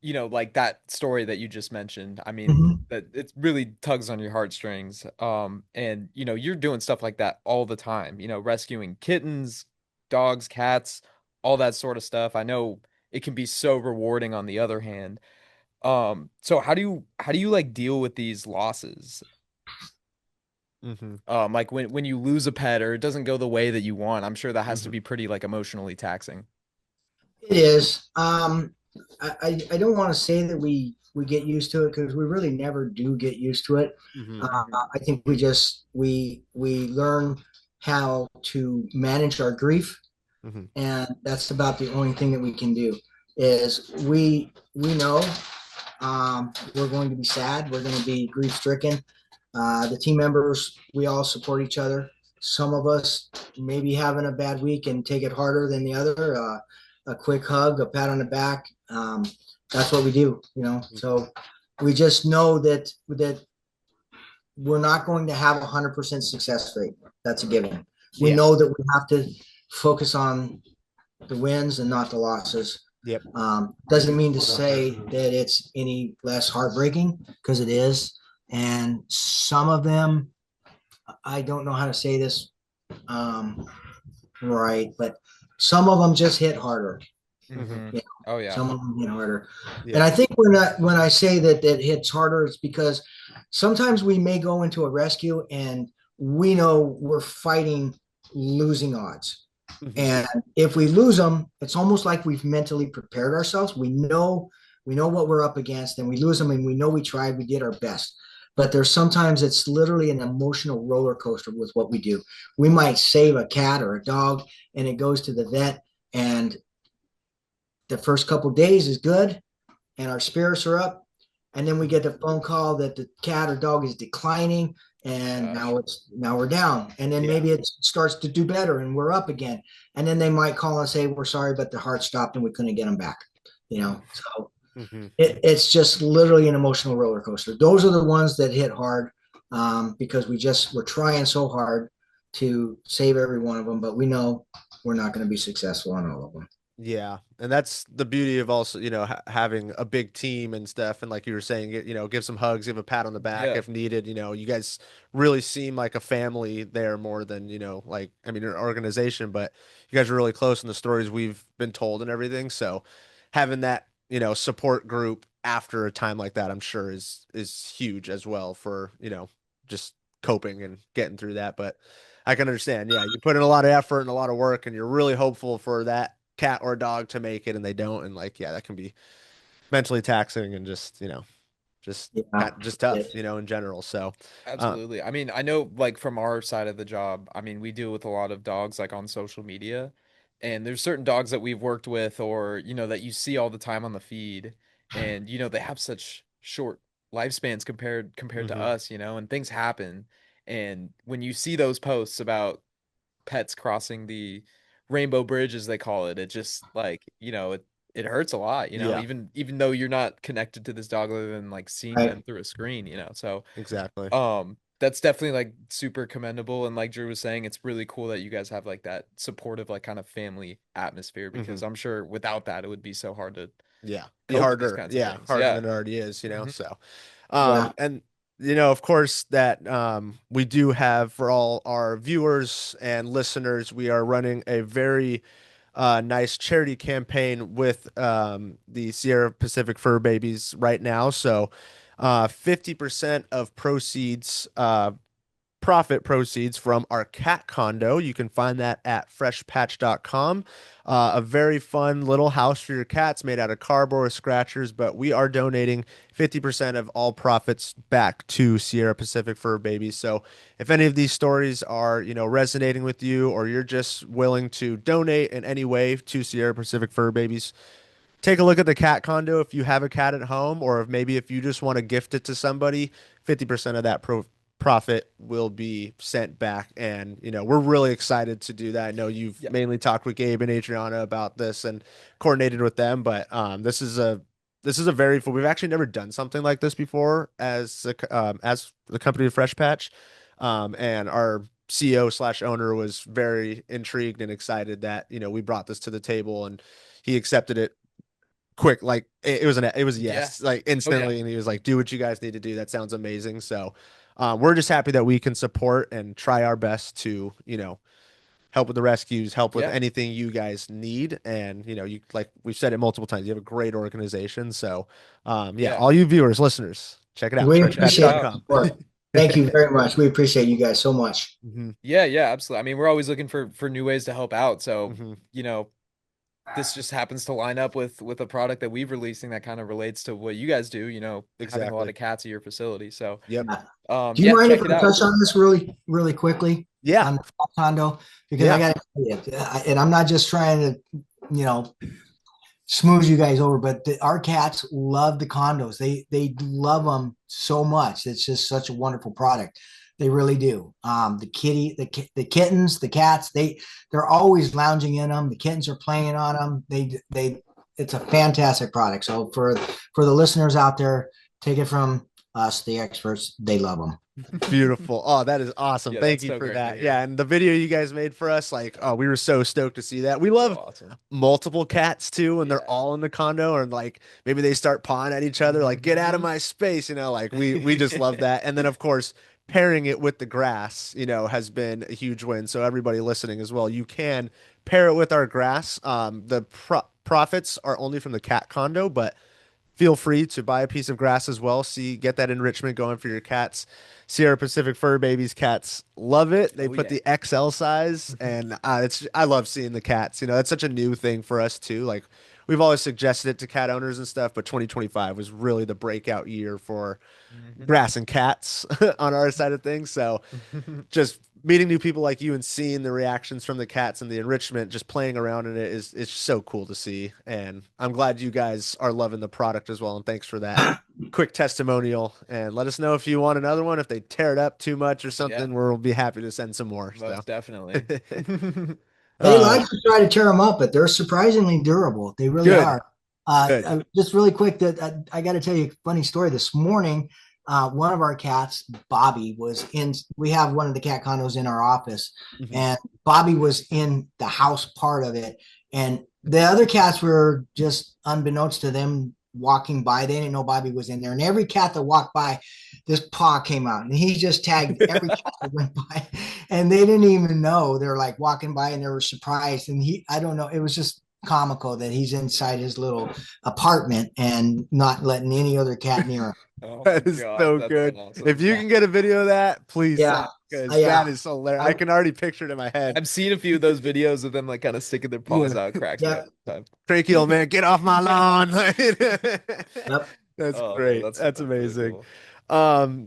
[SPEAKER 4] like that story that you just mentioned, I mean,
[SPEAKER 2] Mhm.
[SPEAKER 4] that it really tugs on your heartstrings. And you're doing stuff like that all the time, rescuing kittens, dogs, cats, all that sort of stuff. I know it can be so rewarding on the other hand. So how do you like deal with these losses?
[SPEAKER 1] Mm-hmm.
[SPEAKER 4] Like when you lose a pet or it doesn't go the way that you want, I'm sure that has to
[SPEAKER 1] Mm-hmm.
[SPEAKER 4] be pretty like emotionally taxing.
[SPEAKER 2] It is. I don't want to say that we get used to it, because we really never do get used to it.
[SPEAKER 1] Mm-hmm.
[SPEAKER 2] I think we learn how to manage our grief,
[SPEAKER 1] Mm-hmm.
[SPEAKER 2] and that's about the only thing that we can do. Is we know we're going to be sad, we're going to be grief stricken. The team members, we all support each other. Some of us maybe having a bad week and take it harder than the other. A quick hug, a pat on the back. That's what we do. So we just know that we're not going to have 100% success rate. That's a given. We
[SPEAKER 1] Yeah.
[SPEAKER 2] know that we have to focus on the wins and not the losses.
[SPEAKER 1] Yep.
[SPEAKER 2] Doesn't mean to say that it's any less heartbreaking, because it is. And some of them, I don't know how to say this right, but some of them just hit harder.
[SPEAKER 1] Mm-hmm.
[SPEAKER 4] Hmm.
[SPEAKER 2] Yeah.
[SPEAKER 4] Oh yeah.
[SPEAKER 2] Some of them hit harder. And
[SPEAKER 1] Yeah.
[SPEAKER 2] I think when I say that hits harder, it's because sometimes we may go into a rescue and we know we're fighting losing odds.
[SPEAKER 1] Mm-hmm.
[SPEAKER 2] And if we lose them, it's almost like we've mentally prepared ourselves. We know what we're up against, and we lose them, and we know we tried, we did our best. But there's sometimes it's literally an emotional roller coaster with what we do. We might save a cat or a dog, and it goes to the vet, and the first couple of days is good, and our spirits are up, and then we get the phone call that the cat or dog is declining, and
[SPEAKER 4] Gosh.
[SPEAKER 2] now we're down, and then
[SPEAKER 1] Yeah.
[SPEAKER 2] maybe it starts to do better and we're up again, and then they might call and say we're sorry, but the heart stopped and we couldn't get them back. So
[SPEAKER 1] Mm-hmm.
[SPEAKER 2] it's just literally an emotional roller coaster. Those are the ones that hit hard, because we're trying so hard to save every one of them, but we know we're not going to be successful on all of them.
[SPEAKER 1] Yeah, and that's the beauty of also, having a big team and stuff. And like you were saying, give some hugs, give a pat on the back
[SPEAKER 4] Yeah.
[SPEAKER 1] if needed. You guys really seem like a family there more than, like, I mean, an organization, but you guys are really close in the stories we've been told and everything. So having that, support group after a time like that, I'm sure is huge as well for, just coping and getting through that. But I can understand. Yeah, you put in a lot of effort and a lot of work, and you're really hopeful for that cat or dog to make it, and they don't. And like, yeah, that can be mentally taxing and just, just
[SPEAKER 2] Yeah.
[SPEAKER 1] just tough, in general. So, uh,
[SPEAKER 4] Absolutely. I mean, I know like from our side of the job, I mean, we deal with a lot of dogs like on social media, and there's certain dogs that we've worked with or, that you see all the time on the feed, and they have such short lifespans compared to
[SPEAKER 1] mhm,
[SPEAKER 4] us, and things happen. And when you see those posts about pets crossing the rainbow bridge as they call it, it just like, it hurts a lot,
[SPEAKER 1] yeah,
[SPEAKER 4] even though you're not connected to this dog other than like seeing
[SPEAKER 2] Right.
[SPEAKER 4] them through a screen. So
[SPEAKER 1] exactly.
[SPEAKER 4] um, that's definitely like super commendable. And like Drew was saying, it's really cool that you guys have like that supportive, like kind of family atmosphere,
[SPEAKER 1] Hmm.
[SPEAKER 4] because I'm sure without that, it would be so hard to
[SPEAKER 1] Yeah, be
[SPEAKER 4] cope with these
[SPEAKER 1] harder.
[SPEAKER 4] kinds of
[SPEAKER 1] Yeah,
[SPEAKER 4] things.
[SPEAKER 1] harder
[SPEAKER 4] Yeah.
[SPEAKER 1] than it already is, you know.
[SPEAKER 4] Hmm.
[SPEAKER 1] So,
[SPEAKER 2] Yeah.
[SPEAKER 1] and of course, that we do have for all our viewers and listeners, we are running a very nice charity campaign with the Sierra Pacific Fur Babies right now. So, 50% of proceeds, profit proceeds from our cat condo. You can find that at freshpatch.com. A very fun little house for your cats made out of cardboard scratchers, but we are donating 50% of all profits back to Sierra Pacific Fur Babies. So if any of these stories are, resonating with you, or you're just willing to donate in any way to Sierra Pacific Fur Babies, take a look at the cat condo if you have a cat at home, or if maybe if you just want to gift it to somebody. 50% of that profit will be sent back. And, we're really excited to do that. I know you've
[SPEAKER 4] Yeah.
[SPEAKER 1] mainly talked with Gabe and Adriana about this and coordinated with them, but this is a very full. We've actually never done something like this before as the company of Fresh Patch, and our CEO slash owner was very intrigued and excited that we brought this to the table, and he accepted it quick. Like it was a
[SPEAKER 4] Yeah.
[SPEAKER 1] yes, like
[SPEAKER 4] Oh yeah.
[SPEAKER 1] instantly. And he was like, do what you guys need to do. That sounds amazing. So we're just happy that we can support and try our best to help with the rescues, help with
[SPEAKER 4] Yeah.
[SPEAKER 1] anything you guys need. And you, like we've said it multiple times, you have a great organization. So yeah,
[SPEAKER 4] Yeah.
[SPEAKER 1] all you viewers, listeners, check it out,
[SPEAKER 2] We
[SPEAKER 4] Check it
[SPEAKER 2] appreciate the
[SPEAKER 4] out.
[SPEAKER 1] freshpatch.com.
[SPEAKER 2] support. Thank you very much. We appreciate you guys so much.
[SPEAKER 1] Hmm.
[SPEAKER 4] Yeah, yeah, absolutely. I mean, we're always looking for new ways to help out. So,
[SPEAKER 1] Hmm.
[SPEAKER 4] you know, this just happens to line up with a product that we've releasing that kind of relates to what you guys do, having a lot
[SPEAKER 1] Exactly.
[SPEAKER 4] of cats at your facility. So,
[SPEAKER 1] Yep.
[SPEAKER 2] Yeah. Do you
[SPEAKER 4] yeah,
[SPEAKER 2] mind if
[SPEAKER 4] check it
[SPEAKER 2] I
[SPEAKER 4] out.
[SPEAKER 2] touch on this really, really quickly
[SPEAKER 1] Yeah.
[SPEAKER 2] on the condo? Because I
[SPEAKER 1] Yeah.
[SPEAKER 2] got to tell you, and I'm not just trying to, you know, smooth you guys over, but our cats love the condos. They love them so much. It's just such a wonderful product. They really do. The kittens, the cats, they're always lounging in them. The kittens are playing on them. It's a fantastic product. So for the listeners out there, take it from us, the experts. They love them.
[SPEAKER 1] Beautiful. Oh, that is awesome.
[SPEAKER 4] Yeah,
[SPEAKER 1] Thank
[SPEAKER 4] that's
[SPEAKER 1] you
[SPEAKER 4] so
[SPEAKER 1] for
[SPEAKER 4] great to
[SPEAKER 1] that.
[SPEAKER 4] hear.
[SPEAKER 1] Yeah, and the video you guys made for us, like, oh, we were so stoked to see that. We
[SPEAKER 4] So
[SPEAKER 1] love
[SPEAKER 4] awesome.
[SPEAKER 1] multiple cats too, and they're
[SPEAKER 4] Yeah.
[SPEAKER 1] all in the condo, or like maybe they start pawing at each other, like, get out of
[SPEAKER 4] Mhm.
[SPEAKER 1] my space, like we just love that. And then of course, pairing it with the grass, has been a huge win. So everybody listening as well, you can pair it with our grass. The profits are only from the cat condo, but feel free to buy a piece of grass as well. See, get that enrichment going for your cats. Sierra Pacific Fur Babies cats love it. They
[SPEAKER 4] Oh
[SPEAKER 1] put
[SPEAKER 4] yeah.
[SPEAKER 1] the XL size, and I love seeing the cats. That's such a new thing for us too. Like we've always suggested it to cat owners and stuff, but 2025 was really the breakout year for
[SPEAKER 4] Mhm.
[SPEAKER 1] grass and cats on our side of things. So just meeting new people like you and seeing the reactions from the cats and the enrichment, just playing around in it is it's so cool to see. And I'm glad you guys are loving the product as well. And thanks for that quick testimonial. And let us know if you want another one. If they tear it up too much or
[SPEAKER 4] Yeah,
[SPEAKER 1] something, we'll be happy to send some more. So
[SPEAKER 4] most definitely.
[SPEAKER 2] They
[SPEAKER 1] uh,
[SPEAKER 2] like to try to tear them up, but they're surprisingly durable. They really
[SPEAKER 1] good,
[SPEAKER 2] are.
[SPEAKER 1] good.
[SPEAKER 2] Just really quick, that I got to tell you a funny story. This morning, one of our cats, Bobby, was in. We have one of the cat condos in our office,
[SPEAKER 1] Mhm.
[SPEAKER 2] and Bobby was in the house part of it, and the other cats were just unbeknownst to them walking by. They didn't know Bobby was in there, and every cat that walked by, this paw came out, and he just tagged every cat that went by, and they didn't even know. They're like walking by, and they were surprised, and I don't know, it was just comical that he's inside his little apartment and not letting any other cat near him.
[SPEAKER 4] Oh my
[SPEAKER 1] That is
[SPEAKER 4] God,
[SPEAKER 1] so
[SPEAKER 4] that's so
[SPEAKER 1] good. If
[SPEAKER 4] awesome.
[SPEAKER 1] you
[SPEAKER 2] Yeah,
[SPEAKER 1] can get a video of that, please send
[SPEAKER 2] yeah,
[SPEAKER 1] it, because
[SPEAKER 2] yeah.
[SPEAKER 1] that is so hilarious. I
[SPEAKER 2] I,
[SPEAKER 1] can already picture it in my head.
[SPEAKER 4] I've seen a few of those videos of them like kind of sticking their paws
[SPEAKER 1] Yeah.
[SPEAKER 4] out. It cracks me
[SPEAKER 2] yeah,
[SPEAKER 4] up every time.
[SPEAKER 1] Cranky old man, get off my lawn.
[SPEAKER 2] yep.
[SPEAKER 1] That's
[SPEAKER 4] Oh man,
[SPEAKER 1] great. That's
[SPEAKER 4] that's really
[SPEAKER 1] amazing.
[SPEAKER 4] cool.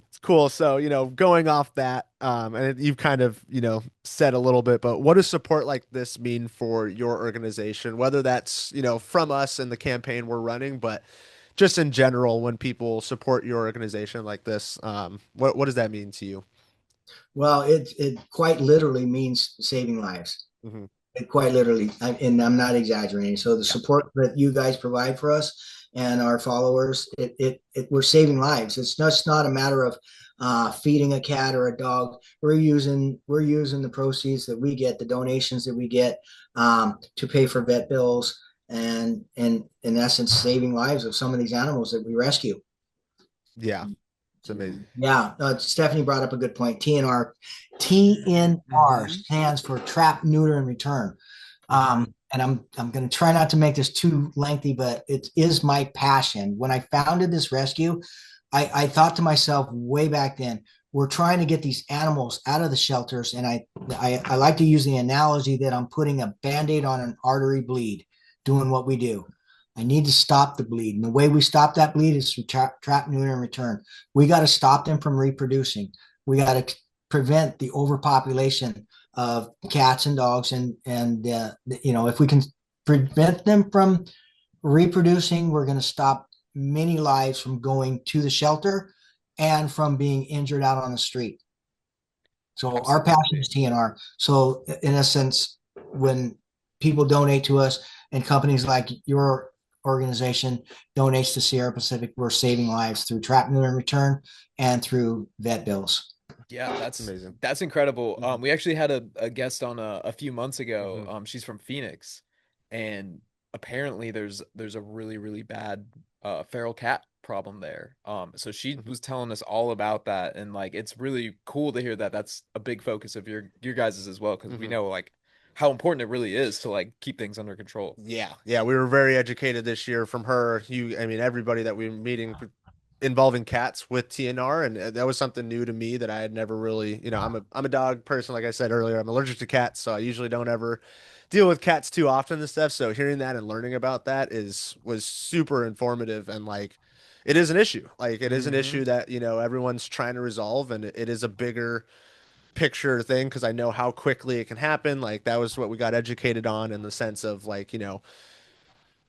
[SPEAKER 1] It's cool. So, going off that, and you've kind of, said a little bit, but what does support like this mean for your organization? Whether that's, from us and the campaign we're running, but just in general, when people support your organization like this, what does that mean to you?
[SPEAKER 2] Well, it quite literally means saving lives.
[SPEAKER 1] Hmm.
[SPEAKER 2] It quite literally, and I'm not exaggerating. So the
[SPEAKER 1] Yeah.
[SPEAKER 2] support that you guys provide for us and our followers, we're saving lives. It's just not a matter of feeding a cat or a dog. We're using the proceeds that we get, the donations that we get, to pay for vet bills, and in essence saving lives of some of these animals that we rescue.
[SPEAKER 1] Yeah, it's amazing.
[SPEAKER 2] Yeah, Stephanie brought up a good point. TNR stands for trap, neuter, and return. And I'm going to try not to make this too lengthy, but it is my passion. When I founded this rescue, I thought to myself way back then, we're trying to get these animals out of the shelters, and I like to use the analogy that I'm putting a Band-Aid on an artery bleed, doing what we do. I need to stop the bleed. And the way we stop that bleed is through trap, neuter, and return. We got to stop them from reproducing. We got to prevent the overpopulation of cats and dogs. And if we can prevent them from reproducing, we're going to stop many lives from going to the shelter and from being injured out on the street. So our passion is TNR. So in a sense, when people donate to us and companies like your organization donates to Sierra Pacific, we're saving lives through trap, neuter, and return, and through vet bills.
[SPEAKER 4] Yeah, that's
[SPEAKER 1] amazing.
[SPEAKER 4] That's incredible. We actually had a guest on a few months ago. She's from Phoenix, and apparently there's a really, really bad feral cat problem there. So she was telling us all about that, and like it's really cool to hear that that's a big focus of your guys's as well, because we know like how important it really is to like keep things under control.
[SPEAKER 1] Yeah, we were very educated this year from her. I mean, everybody that we were meeting involving cats with TNR, and that was something new to me that I had never really, I'm a dog person, like I said earlier. I'm allergic to cats, so I usually don't ever deal with cats too often and stuff. So hearing that and learning about that was super informative, and like it is an issue. Like it is an issue that, everyone's trying to resolve, and it is a bigger picture thing because I know how quickly it can happen. Like that was what we got educated on, in the sense of like,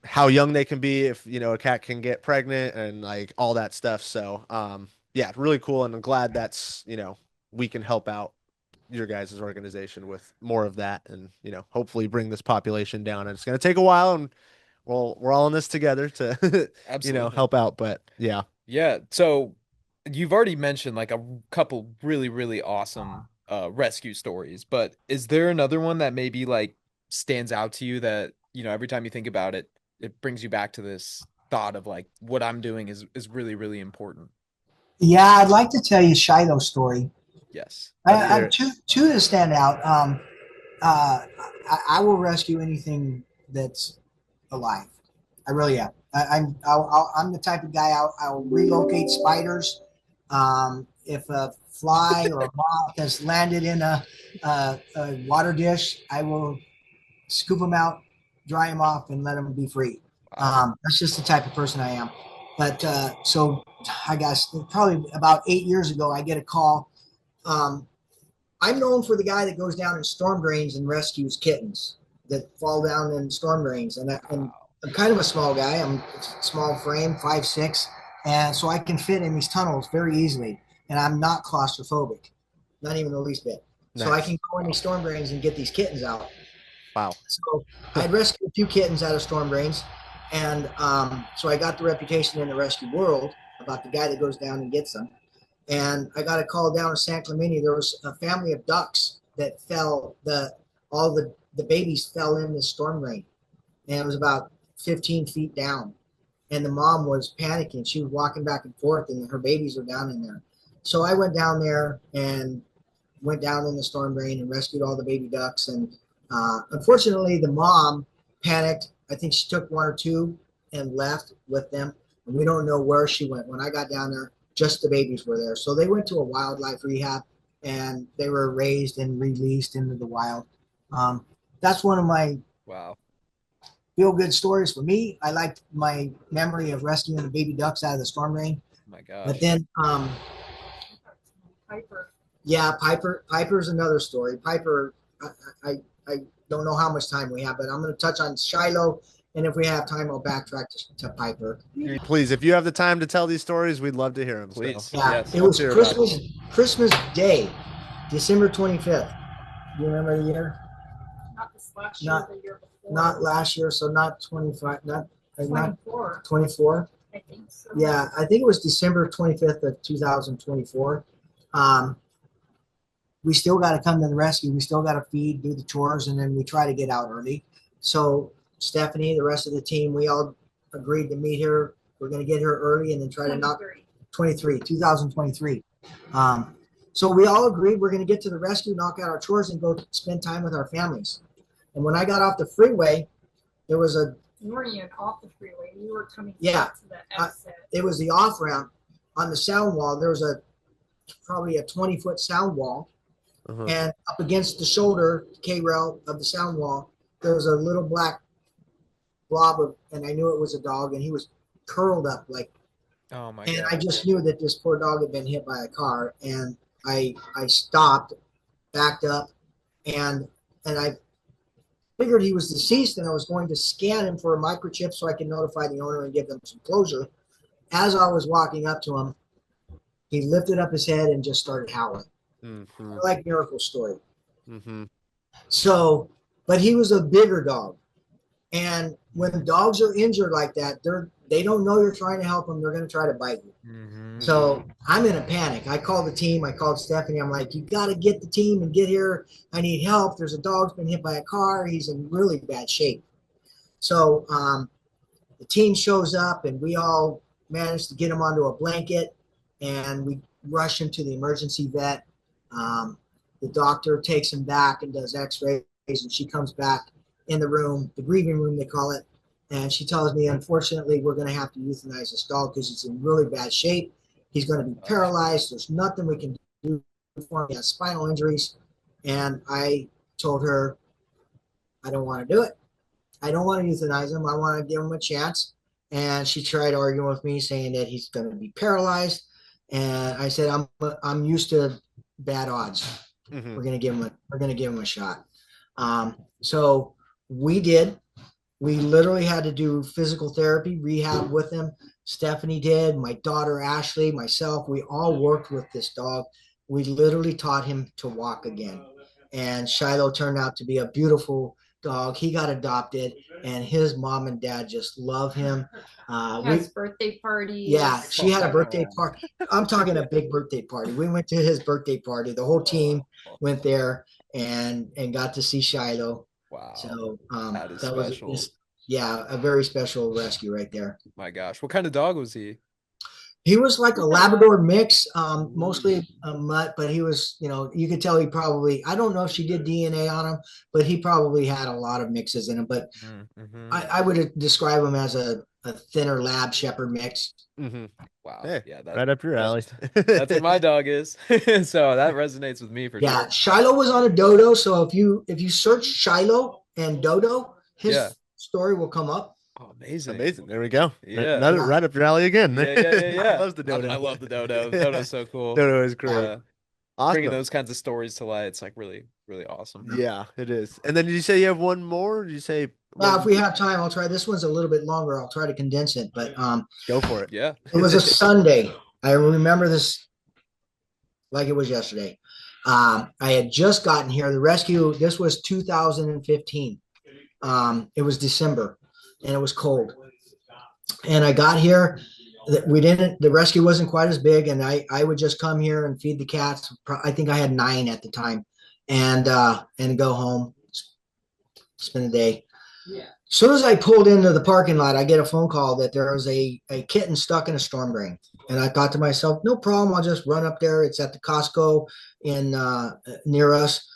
[SPEAKER 1] how young they can be if, a cat can get pregnant and like all that stuff. So yeah, really cool, and I'm glad that's, we can help out your guys' organization with more of that, and hopefully bring this population down. And it's going to take a while, and we're all in this together to
[SPEAKER 4] Absolutely.
[SPEAKER 1] help out. But yeah.
[SPEAKER 4] Yeah. So you've already mentioned like a couple really, really awesome rescue stories, but is there another one that maybe like stands out to you that, every time you think about it, it brings you back to this thought of like what I'm doing is really, really important?
[SPEAKER 2] Yeah, I'd like to tell you Shiloh's story.
[SPEAKER 4] Yes.
[SPEAKER 2] Two that stand out. I will rescue anything that's alive. I really am. I'm the type of guy I'll relocate spiders. If a fly or a moth has landed in a water dish, I will scoop them out, dry them off, and let them be free. That's just the type of person I am. But so I guess probably about 8 years ago, I get a call. I'm known for the guy that goes down in storm drains and rescues kittens that fall down in storm drains. And I'm kind of a small guy. I'm small frame, 5'6", and so I can fit in these tunnels very easily. And I'm not claustrophobic, not even the least bit. Nice. So I can go in these storm drains and get these kittens out.
[SPEAKER 1] Wow.
[SPEAKER 2] So I rescued a few kittens out of storm drains. And so I got the reputation in the rescue world about the guy that goes down and gets them. And I got a call down in San Clemente. There was a family of ducks that fell. All the babies fell in the storm drain, and it was about 15 feet down. And the mom was panicking. She was walking back and forth, and her babies were down in there. So I went down there and went down in the storm drain and rescued all the baby ducks. And unfortunately, the mom panicked. I think she took one or two and left with them. And we don't know where she went. When I got down there, just the babies were there. So they went to a wildlife rehab, and they were raised and released into the wild. That's one of my feel-good stories for me. I liked my memory of rescuing the baby ducks out of the storm drain.
[SPEAKER 4] Oh my gosh.
[SPEAKER 2] But then
[SPEAKER 3] Piper.
[SPEAKER 2] Yeah, Piper's another story. Piper, I don't know how much time we have, but I'm going to touch on Shiloh. And if we have time, I'll backtrack to Piper.
[SPEAKER 1] Please, if you have the time to tell these stories, we'd love to hear them.
[SPEAKER 4] Please.
[SPEAKER 1] So.
[SPEAKER 2] Yeah,
[SPEAKER 4] yes,
[SPEAKER 2] it was Christmas Day, December 25th. Do you remember the year?
[SPEAKER 3] Not this last year, the year before.
[SPEAKER 2] Not last year, so not 25. Not
[SPEAKER 3] 24,
[SPEAKER 2] 24.
[SPEAKER 3] I think so.
[SPEAKER 2] Yeah, I think it was December 25th of 2024. We still got to come to the rescue. We still got to feed, do the chores, and then we try to get out early. So Stephanie, the rest of the team, we all agreed to meet here. We're going to get here early and then try to knock 2023. So we all agreed we're going to get to the rescue, knock out our chores, and go spend time with our families. And when I got off the freeway, there was a.
[SPEAKER 3] You weren't even off the freeway. You were coming to the exit.
[SPEAKER 2] It was the off ramp on the sound wall. There was probably a 20-foot sound wall. And up against the shoulder K-rail of the sound wall, there was a little black blob of, and I knew it was a dog, and he was curled up like.
[SPEAKER 4] Oh my
[SPEAKER 2] God.
[SPEAKER 4] God.
[SPEAKER 2] I just knew that this poor dog had been hit by a car, and I stopped, backed up, and I figured he was deceased, and I was going to scan him for a microchip so I could notify the owner and give them some closure. As I was walking up to him, he lifted up his head and just started howling. Like Miracle Story. So, but he was a bigger dog. And when dogs are injured like that, they don't know you're trying to help them. They're going to try to bite you. So I'm in a panic. I called the team. I called Stephanie. I'm like, you got to get the team and get here. I need help. There's a dog's been hit by a car. He's in really bad shape. So the team shows up, and we all managed to get him onto a blanket, and we rush him to the emergency vet. The doctor takes him back and does x-rays, and she comes back in the room, the grieving room they call it, and she tells me, unfortunately, we're going to have to euthanize this dog because he's in really bad shape. He's going to be paralyzed. There's nothing we can do for him. He has spinal injuries. And I told her, I don't want to do it. I don't want to euthanize him. I want to give him a chance. And she tried arguing with me, saying that he's going to be paralyzed. And I said, I'm used to bad odds. We're going to give him a shot. So we did. We literally had to do physical therapy, rehab with him. Stephanie did, my daughter Ashley, myself, we all worked with this dog. We literally taught him to walk again. And Shiloh turned out to be a beautiful dog. He got adopted, and his mom and dad just love him.
[SPEAKER 3] Has birthday parties.
[SPEAKER 2] Yeah, she had a birthday party. I'm talking a big birthday party. We went to his birthday party. The whole team went there and got to see Shiloh.
[SPEAKER 4] Wow.
[SPEAKER 2] So
[SPEAKER 4] that is
[SPEAKER 2] that
[SPEAKER 4] special.
[SPEAKER 2] was a very special rescue right there.
[SPEAKER 4] My gosh, what kind of dog was he?
[SPEAKER 2] He was like a Labrador mix, mostly a mutt, but he was, you could tell he probably, I don't know if she did DNA on him, but he probably had a lot of mixes in him. But I would describe him as a thinner lab shepherd mix.
[SPEAKER 4] Wow.
[SPEAKER 1] Hey,
[SPEAKER 4] yeah,
[SPEAKER 1] right up your alley.
[SPEAKER 4] That's what my dog is. So that resonates with me for sure.
[SPEAKER 2] Yeah, Shiloh was on a dodo. So if you search Shiloh and dodo, his story will come up.
[SPEAKER 4] Oh, amazing.
[SPEAKER 1] There we go.
[SPEAKER 4] Yeah.
[SPEAKER 1] Another right up your alley again.
[SPEAKER 4] Yeah.
[SPEAKER 1] I love the dodo.
[SPEAKER 4] I love the dodo. Dodo's so cool.
[SPEAKER 1] Dodo is great. Awesome.
[SPEAKER 4] Bringing those kinds of stories to light, it's like really, really awesome.
[SPEAKER 1] Yeah, it is. And then did you say you have one more? Did you say?
[SPEAKER 2] Well, if we have time, I'll try. This one's a little bit longer. I'll try to condense it, but
[SPEAKER 1] go for it.
[SPEAKER 4] Yeah.
[SPEAKER 2] It was a Sunday. I remember this like it was yesterday. I had just gotten here. The rescue, this was 2015. It was December, and it was cold. And I got here. The rescue wasn't quite as big, and I would just come here and feed the cats. I think I had 9 at the time, and go home, spend the day. Yeah. As soon as I pulled into the parking lot, I get a phone call that there was a kitten stuck in a storm drain. And I thought to myself, no problem. I'll just run up there. It's at the Costco near us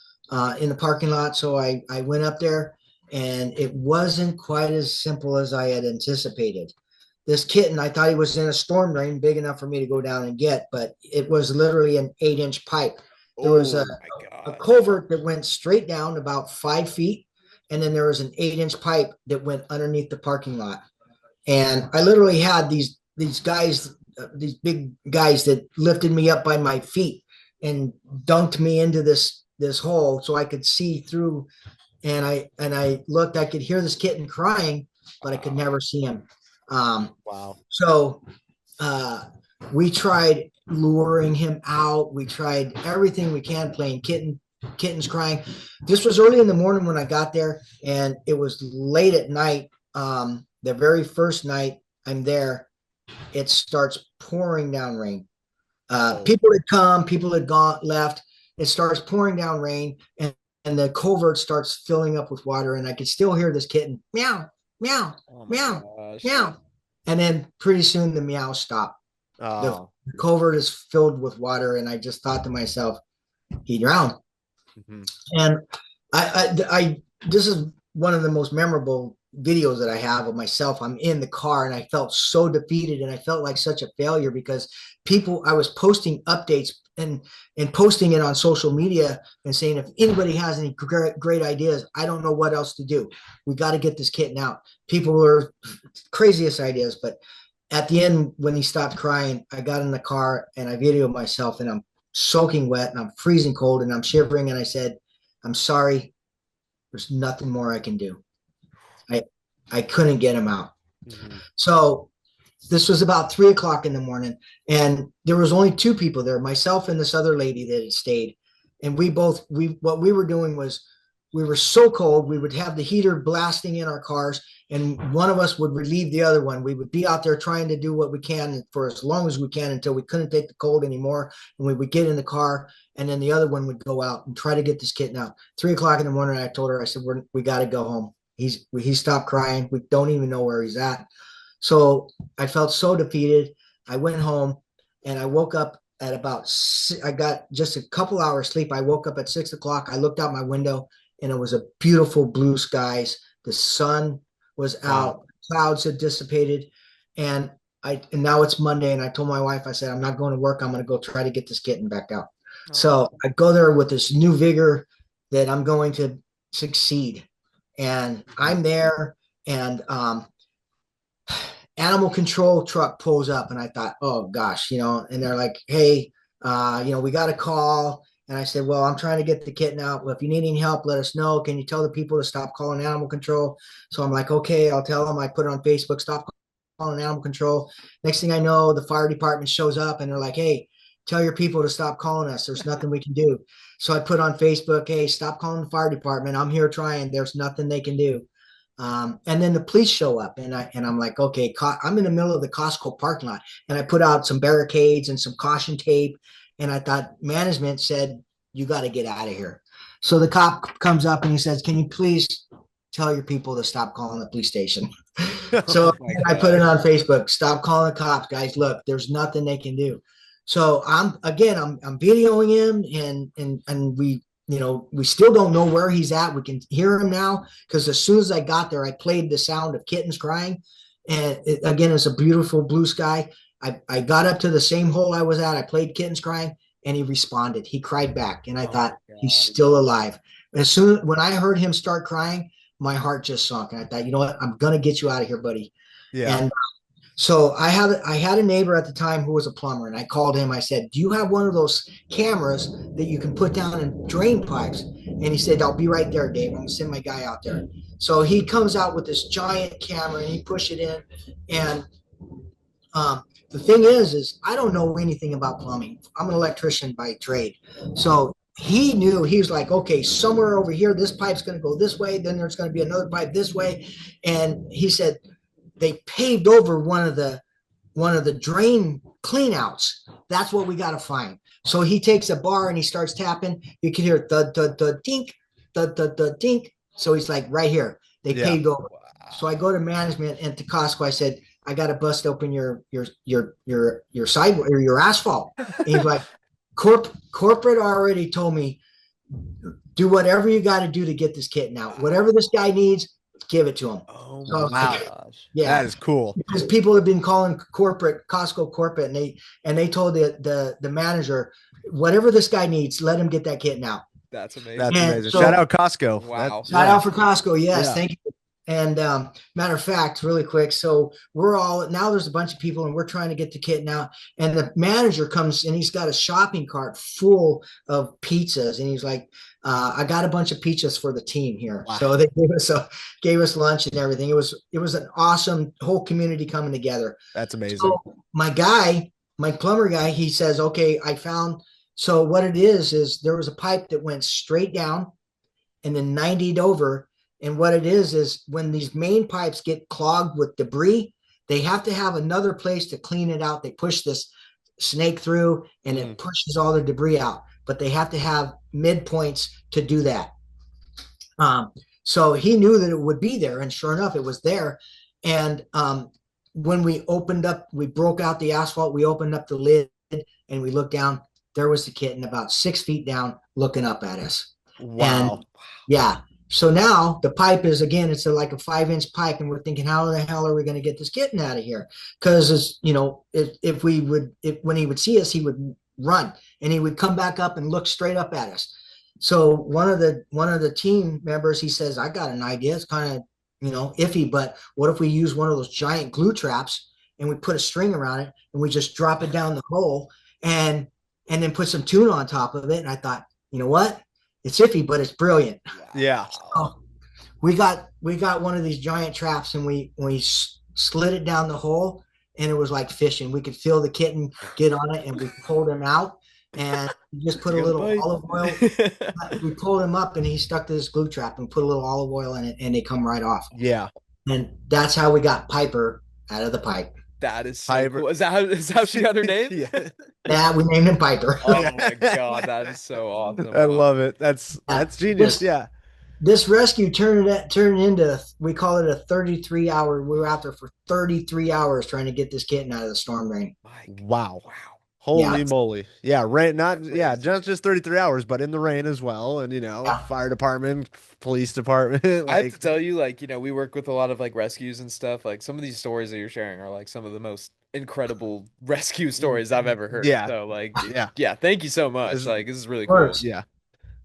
[SPEAKER 2] in the parking lot. So I went up there, and it wasn't quite as simple as I had anticipated. This kitten, I thought he was in a storm drain big enough for me to go down and get, but it was literally an 8-inch pipe. There was a culvert that went straight down about 5 feet. And then there was an 8-inch pipe that went underneath the parking lot. And I literally had these guys, these big guys that lifted me up by my feet and dunked me into this hole so I could see through. And I looked, I could hear this kitten crying, but I could never see him.
[SPEAKER 1] Wow.
[SPEAKER 2] So we tried luring him out. We tried everything we can, playing kittens crying. This was early in the morning when I got there, and it was late at night. the very first night I'm there, it starts pouring down rain. People had come, people had gone, left. It starts pouring down rain, and the culvert starts filling up with water. And I could still hear this kitten meow, meow,
[SPEAKER 4] Oh my
[SPEAKER 2] meow,
[SPEAKER 4] gosh.
[SPEAKER 2] meow. And then pretty soon the meow stopped. The
[SPEAKER 1] Oh.
[SPEAKER 2] culvert is filled with water, and I just thought to myself, he drowned.
[SPEAKER 1] Mhm.
[SPEAKER 2] And this is one of the most memorable videos that I have of myself. I'm in the car and I felt so defeated and I felt like such a failure because I was posting updates and posting it on social media and saying, if anybody has any great ideas, I don't know what else to do. We got to get this kitten out. People were craziest ideas, but at the end, when he stopped crying, I got in the car and I videoed myself, and I'm soaking wet and I'm freezing cold and I'm shivering. And I said, I'm sorry. There's nothing more I can do. I couldn't get him out.
[SPEAKER 1] Mhm.
[SPEAKER 2] So this was about 3 o'clock in the morning, and there was only two people there, myself and this other lady that had stayed. And what we were doing was, we were so cold, we would have the heater blasting in our cars, and one of us would relieve the other one. We would be out there trying to do what we can for as long as we can until we couldn't take the cold anymore. And we would get in the car, and then the other one would go out and try to get this kitten out. 3 o'clock in the morning, I told her, I said, we got to go home. He stopped crying. We don't even know where he's at. So I felt so defeated. I went home and I woke up at I got just a couple hours sleep. I woke up at 6 o'clock. I looked out my window and it was a beautiful blue skies. The sun was out.
[SPEAKER 1] Wow.
[SPEAKER 2] Clouds had dissipated. And now it's Monday, and I told my wife, I said, I'm not going to work. I'm going to go try to get this kitten back out. So I go there with this new vigor that I'm going to succeed. And I'm there, and animal control truck pulls up, and I thought, oh gosh, and they're like, hey, we got a call. And I said, well, I'm trying to get the kitten out. Well, if you need any help, let us know. Can you tell the people to stop calling animal control? So I'm like, okay, I'll tell them. I put it on Facebook, stop calling animal control. Next thing I know, the fire department shows up and they're like, hey, tell your people to stop calling us. There's nothing we can do. So I put on Facebook, hey, stop calling the fire department. I'm here trying. There's nothing they can do. And then the police show up, and I'm like, okay, I'm in the middle of the Costco parking lot, and I put out some barricades and some caution tape, and I thought management said, you got to get out of here. So the cop comes up and he says, can you please tell your people to stop calling the police station? So I put it on Facebook, stop calling the cops, guys. Look, there's nothing they can do. So I'm videoing him, and we still don't know where he's at. We can hear him now because as soon as I got there, I played the sound of kittens crying. And it's a beautiful blue sky. I got up to the same hole I was at. I played kittens crying, and he responded. He cried back, and I thought, he's still alive. When I heard him start crying, my heart just sunk. And I thought, you know what? I'm going to get you out of here, buddy.
[SPEAKER 1] Yeah.
[SPEAKER 2] And so I had a neighbor at the time who was a plumber, and I called him. I said, do you have one of those cameras that you can put down in drain pipes? And he said, I'll be right there, Dave. I'm going to send my guy out there. So he comes out with this giant camera, and he pushed it in. And the thing is I don't know anything about plumbing. I'm an electrician by trade. So he knew. He was like, okay, somewhere over here, this pipe's going to go this way. Then there's going to be another pipe this way. And he said, they paved over one of the drain cleanouts. That's what we got to find. So he takes a bar and he starts tapping. You can hear the dink, the dink. So he's like, right here. They paved over. Wow. So I go to management and to Costco. I said, I got to bust open your sidewalk or your asphalt. And he's like, corporate already told me, do whatever you got to do to get this kitten out. Whatever this guy needs, give it to him.
[SPEAKER 1] Oh,
[SPEAKER 2] so
[SPEAKER 1] wow.
[SPEAKER 2] Like, yeah,
[SPEAKER 1] that is cool.
[SPEAKER 2] Because people have been calling Costco corporate, and they told the manager, whatever this guy needs, let him get that kitten out.
[SPEAKER 4] That's amazing.
[SPEAKER 1] That's amazing. So, shout out Costco.
[SPEAKER 4] Wow.
[SPEAKER 2] Shout out for Costco. Yes, thank you. And matter of fact, really quick, so there's a bunch of people, and we're trying to get the kitten out, and the manager comes, and he's got a shopping cart full of pizzas, and he's like, I got a bunch of pizzas for the team here. Wow. So they gave us lunch and everything. It was an awesome whole community coming together.
[SPEAKER 1] That's amazing.
[SPEAKER 2] So my plumber guy, he says, okay, I found. So what it is there was a pipe that went straight down and then 90'd over, And what it is when these main pipes get clogged with debris, they have to have another place to clean it out. They push this snake through and it pushes all the debris out, but they have to have midpoints to do that. So he knew that it would be there, and sure enough, it was there. And when we opened up, we broke out the asphalt, we opened up the lid, and we looked down. There was the kitten about 6 feet down looking up at us.
[SPEAKER 1] Wow.
[SPEAKER 2] And yeah. So now the pipe is, again, it's like a 5-inch pipe, and we're thinking, how the hell are we going to get this kitten out of here? Because, you know, if when he would see us, he would run, and he would come back up and look straight up at us. So one of the team members, he says, I got an idea. It's kind of, you know, iffy, but what if we use one of those giant glue traps and we put a string around it and we just drop it down the hole and then put some tuna on top of it? And I thought, you know what? It's iffy, but it's brilliant.
[SPEAKER 1] Yeah.
[SPEAKER 2] So we got one of these giant traps, and we slid it down the hole, and it was like fishing. We could feel the kitten get on it, and we pulled him out, and just put a little olive oil. We pulled him up, and he stuck to this glue trap and put a little olive oil in it, and they come right off.
[SPEAKER 1] Yeah.
[SPEAKER 2] And that's how we got Piper out of the pipe.
[SPEAKER 4] That is so cool. Is that how she got her name?
[SPEAKER 2] Yeah. Yeah, we named him Piper.
[SPEAKER 4] Oh my God, that is so awesome.
[SPEAKER 1] I love it. That's genius.
[SPEAKER 2] This rescue turned into, we call it a 33-hour. We were out there for 33 hours trying to get this kitten out of the storm drain.
[SPEAKER 1] Wow. Holy moly. Yeah, rain, just 33 hours, but in the rain as well. And, you know, fire department, police department.
[SPEAKER 4] I have to tell you, like, you know, we work with a lot of like rescues and stuff. Like, some of these stories that you're sharing are like some of the most incredible rescue stories I've ever heard.
[SPEAKER 1] Yeah.
[SPEAKER 4] So like, yeah, thank you so much. Like, this is really cool.
[SPEAKER 1] Yeah.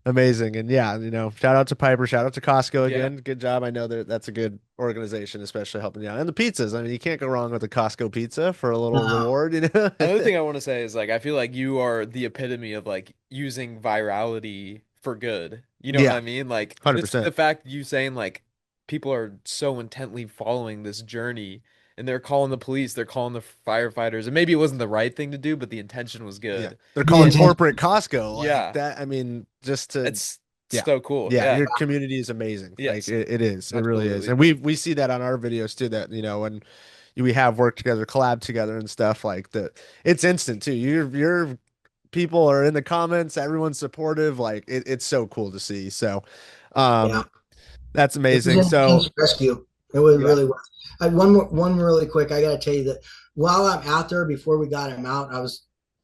[SPEAKER 1] Amazing. And yeah, you know, shout out to Piper, shout out to Costco again. Good job. I know that's a good organization, especially helping you out. And the pizzas. I mean, you can't go wrong with a Costco pizza for a little reward, you know.
[SPEAKER 4] Another thing I want to say is, like, I feel like you are the epitome of like using virality for good. You know what I mean? Like
[SPEAKER 1] 100%.
[SPEAKER 4] The fact you saying like people are so intently following this journey, and they're calling the police, they're calling the firefighters, and maybe it wasn't the right thing to do, but the intention was good.
[SPEAKER 1] Yeah. They're calling corporate Costco. Like that. I mean, just to
[SPEAKER 4] it's so cool.
[SPEAKER 1] Yeah, your community is amazing.
[SPEAKER 4] Yes.
[SPEAKER 1] Like it is.
[SPEAKER 4] Absolutely.
[SPEAKER 1] It really is. And we see that on our videos too, that, you know, when we have worked together, collab together and stuff, like it's instant too. Your people are in the comments, everyone's supportive. Like it's so cool to see. So that's amazing. So
[SPEAKER 2] rescue. It was really was. One really quick. I got to tell you that while I'm out there, before we got him out,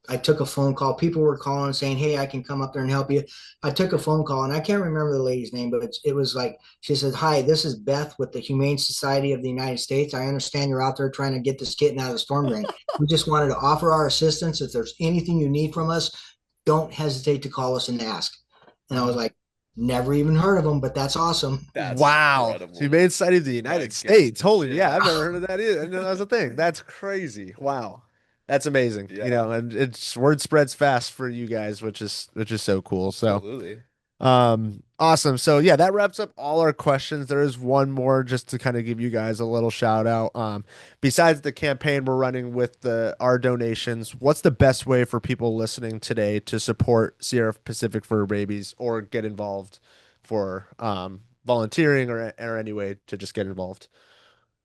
[SPEAKER 2] I took a phone call. People were calling saying, "Hey, I can come up there and help you." I took a phone call, and I can't remember the lady's name, but it was like, she said, "Hi, this is Beth with the Humane Society of the United States. I understand you're out there trying to get this kitten out of the storm drain. We just wanted to offer our assistance. If there's anything you need from us, don't hesitate to call us and ask." And I was like, never even heard of them, but that's awesome.
[SPEAKER 1] Wow. Incredible. Humane Society of the United States. Holy, I've never heard of that either. I didn't know that was a thing. That's crazy. Wow. That's amazing. You know, and it's word spreads fast for you guys, which is so cool. So
[SPEAKER 4] absolutely.
[SPEAKER 1] Awesome. So yeah, that wraps up all our questions. There is one more just to kind of give you guys a little shout out. Besides the campaign we're running with our donations, what's the best way for people listening today to support Sierra Pacific Fur Babies or get involved for volunteering or any way to just get involved?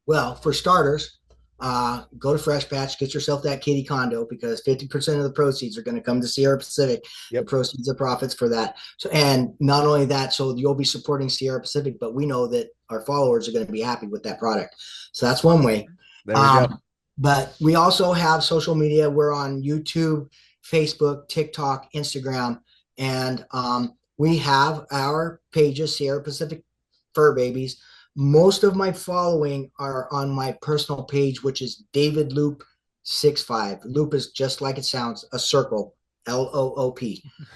[SPEAKER 2] Well, for starters, go to Fresh Patch, get yourself that kitty condo, because 50% of the proceeds are going to come to Sierra Pacific. The proceeds are profits for that. So, and not only that, so you'll be supporting Sierra Pacific, but we know that our followers are going to be happy with that product. So that's one way.
[SPEAKER 1] There we go.
[SPEAKER 2] But we also have social media. We're on YouTube, Facebook, TikTok, Instagram, and we have our pages, Sierra Pacific Fur Babies. Most of my following are on my personal page, which is David Loop 65. Loop is just like it sounds, a circle, Loop.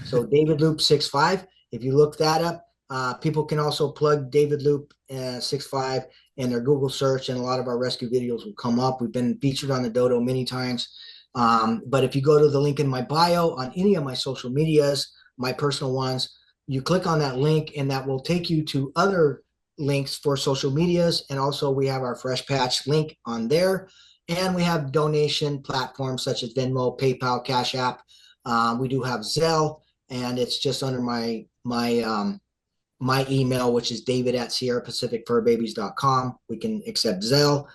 [SPEAKER 2] So David Loop 65. If you look that up, people can also plug David Loop 65 in their Google search, and a lot of our rescue videos will come up. We've been featured on the Dodo many times. But if you go to the link in my bio on any of my social medias, my personal ones, you click on that link, and that will take you to other links for social medias. And also we have our Fresh Patch link on there, and we have donation platforms such as Venmo, PayPal, Cash App. We do have Zelle, and it's just under my my email, which is david@sierrapacificfurbabies.com. We can accept Zelle.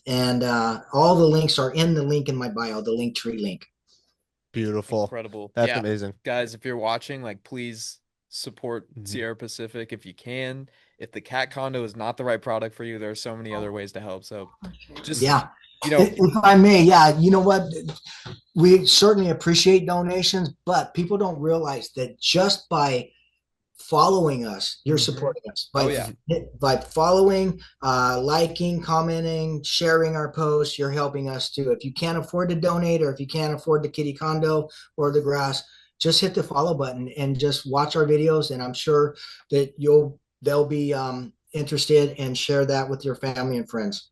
[SPEAKER 2] And all the links are in the link in my bio, the Linktree link.
[SPEAKER 1] Beautiful.
[SPEAKER 4] Incredible.
[SPEAKER 1] That's
[SPEAKER 4] Yeah.
[SPEAKER 1] amazing.
[SPEAKER 4] Guys, if you're watching, like, please support Sierra Pacific if you can. If the cat condo is not the right product for you, there are so many other ways to help. So just,
[SPEAKER 2] Yeah.
[SPEAKER 4] you know,
[SPEAKER 2] If I may, yeah, you know what? We certainly appreciate donations, but people don't realize that just by following us, you're supporting us. By,
[SPEAKER 4] Oh, yeah.
[SPEAKER 2] by following, liking, commenting, sharing our posts, you're helping us too. If you can't afford to donate, or if you can't afford the kitty condo or the grass, just hit the follow button and just watch our videos. And I'm sure that they'll be interested, and share that with your family and friends.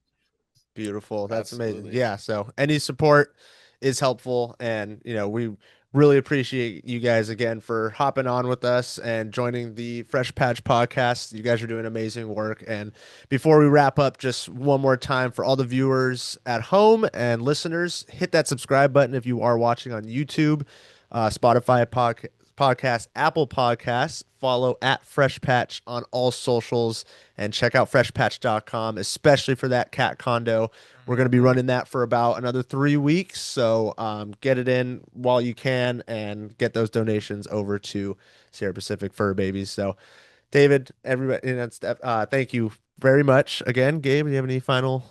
[SPEAKER 1] Beautiful. That's amazing.
[SPEAKER 4] Absolutely.
[SPEAKER 1] Yeah. So any support is helpful. And, we really appreciate you guys again for hopping on with us and joining the Fresh Patch podcast. You guys are doing amazing work. And before we wrap up, just one more time for all the viewers at home and listeners, hit that subscribe button if you are watching on YouTube, Spotify podcast, Apple Podcasts. Follow at Fresh Patch on all socials, and check out freshpatch.com, especially for that cat condo. We're going to be running that for about another 3 weeks. So get it in while you can and get those donations over to Sierra Pacific Fur Babies. So David, everybody, thank you very much again. Gabe, do you have any final?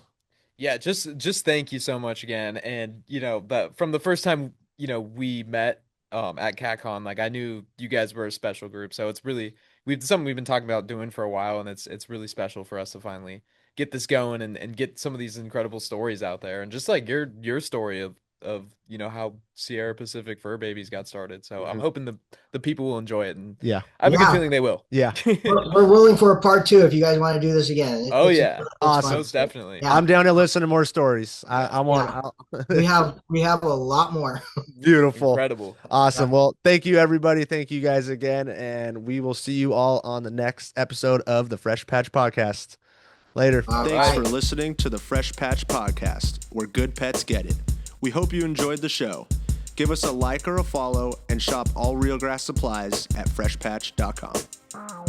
[SPEAKER 4] Yeah, just thank you so much again. And but from the first time we met at CatCon, like, I knew you guys were a special group. So it's really something we've been talking about doing for a while, and it's really special for us to finally get this going and get some of these incredible stories out there, and just like your story of how Sierra Pacific Fur Babies got started. So I'm hoping the people will enjoy it, and
[SPEAKER 1] Yeah.
[SPEAKER 4] I have a good feeling they will.
[SPEAKER 1] Yeah.
[SPEAKER 2] We're willing for a part 2 if you guys want to do this again.
[SPEAKER 4] Oh yeah,
[SPEAKER 1] awesome.
[SPEAKER 4] most definitely.
[SPEAKER 2] Yeah.
[SPEAKER 1] I'm down to listen to more stories. I want.
[SPEAKER 2] We have a lot more.
[SPEAKER 1] Beautiful.
[SPEAKER 4] Incredible.
[SPEAKER 1] Awesome. Well, thank you, everybody. Thank you guys again. And we will see you all on the next episode of the Fresh Patch Podcast. Later.
[SPEAKER 5] Thanks for listening to the Fresh Patch Podcast, where good pets get it. We hope you enjoyed the show. Give us a like or a follow, and shop all real grass supplies at freshpatch.com.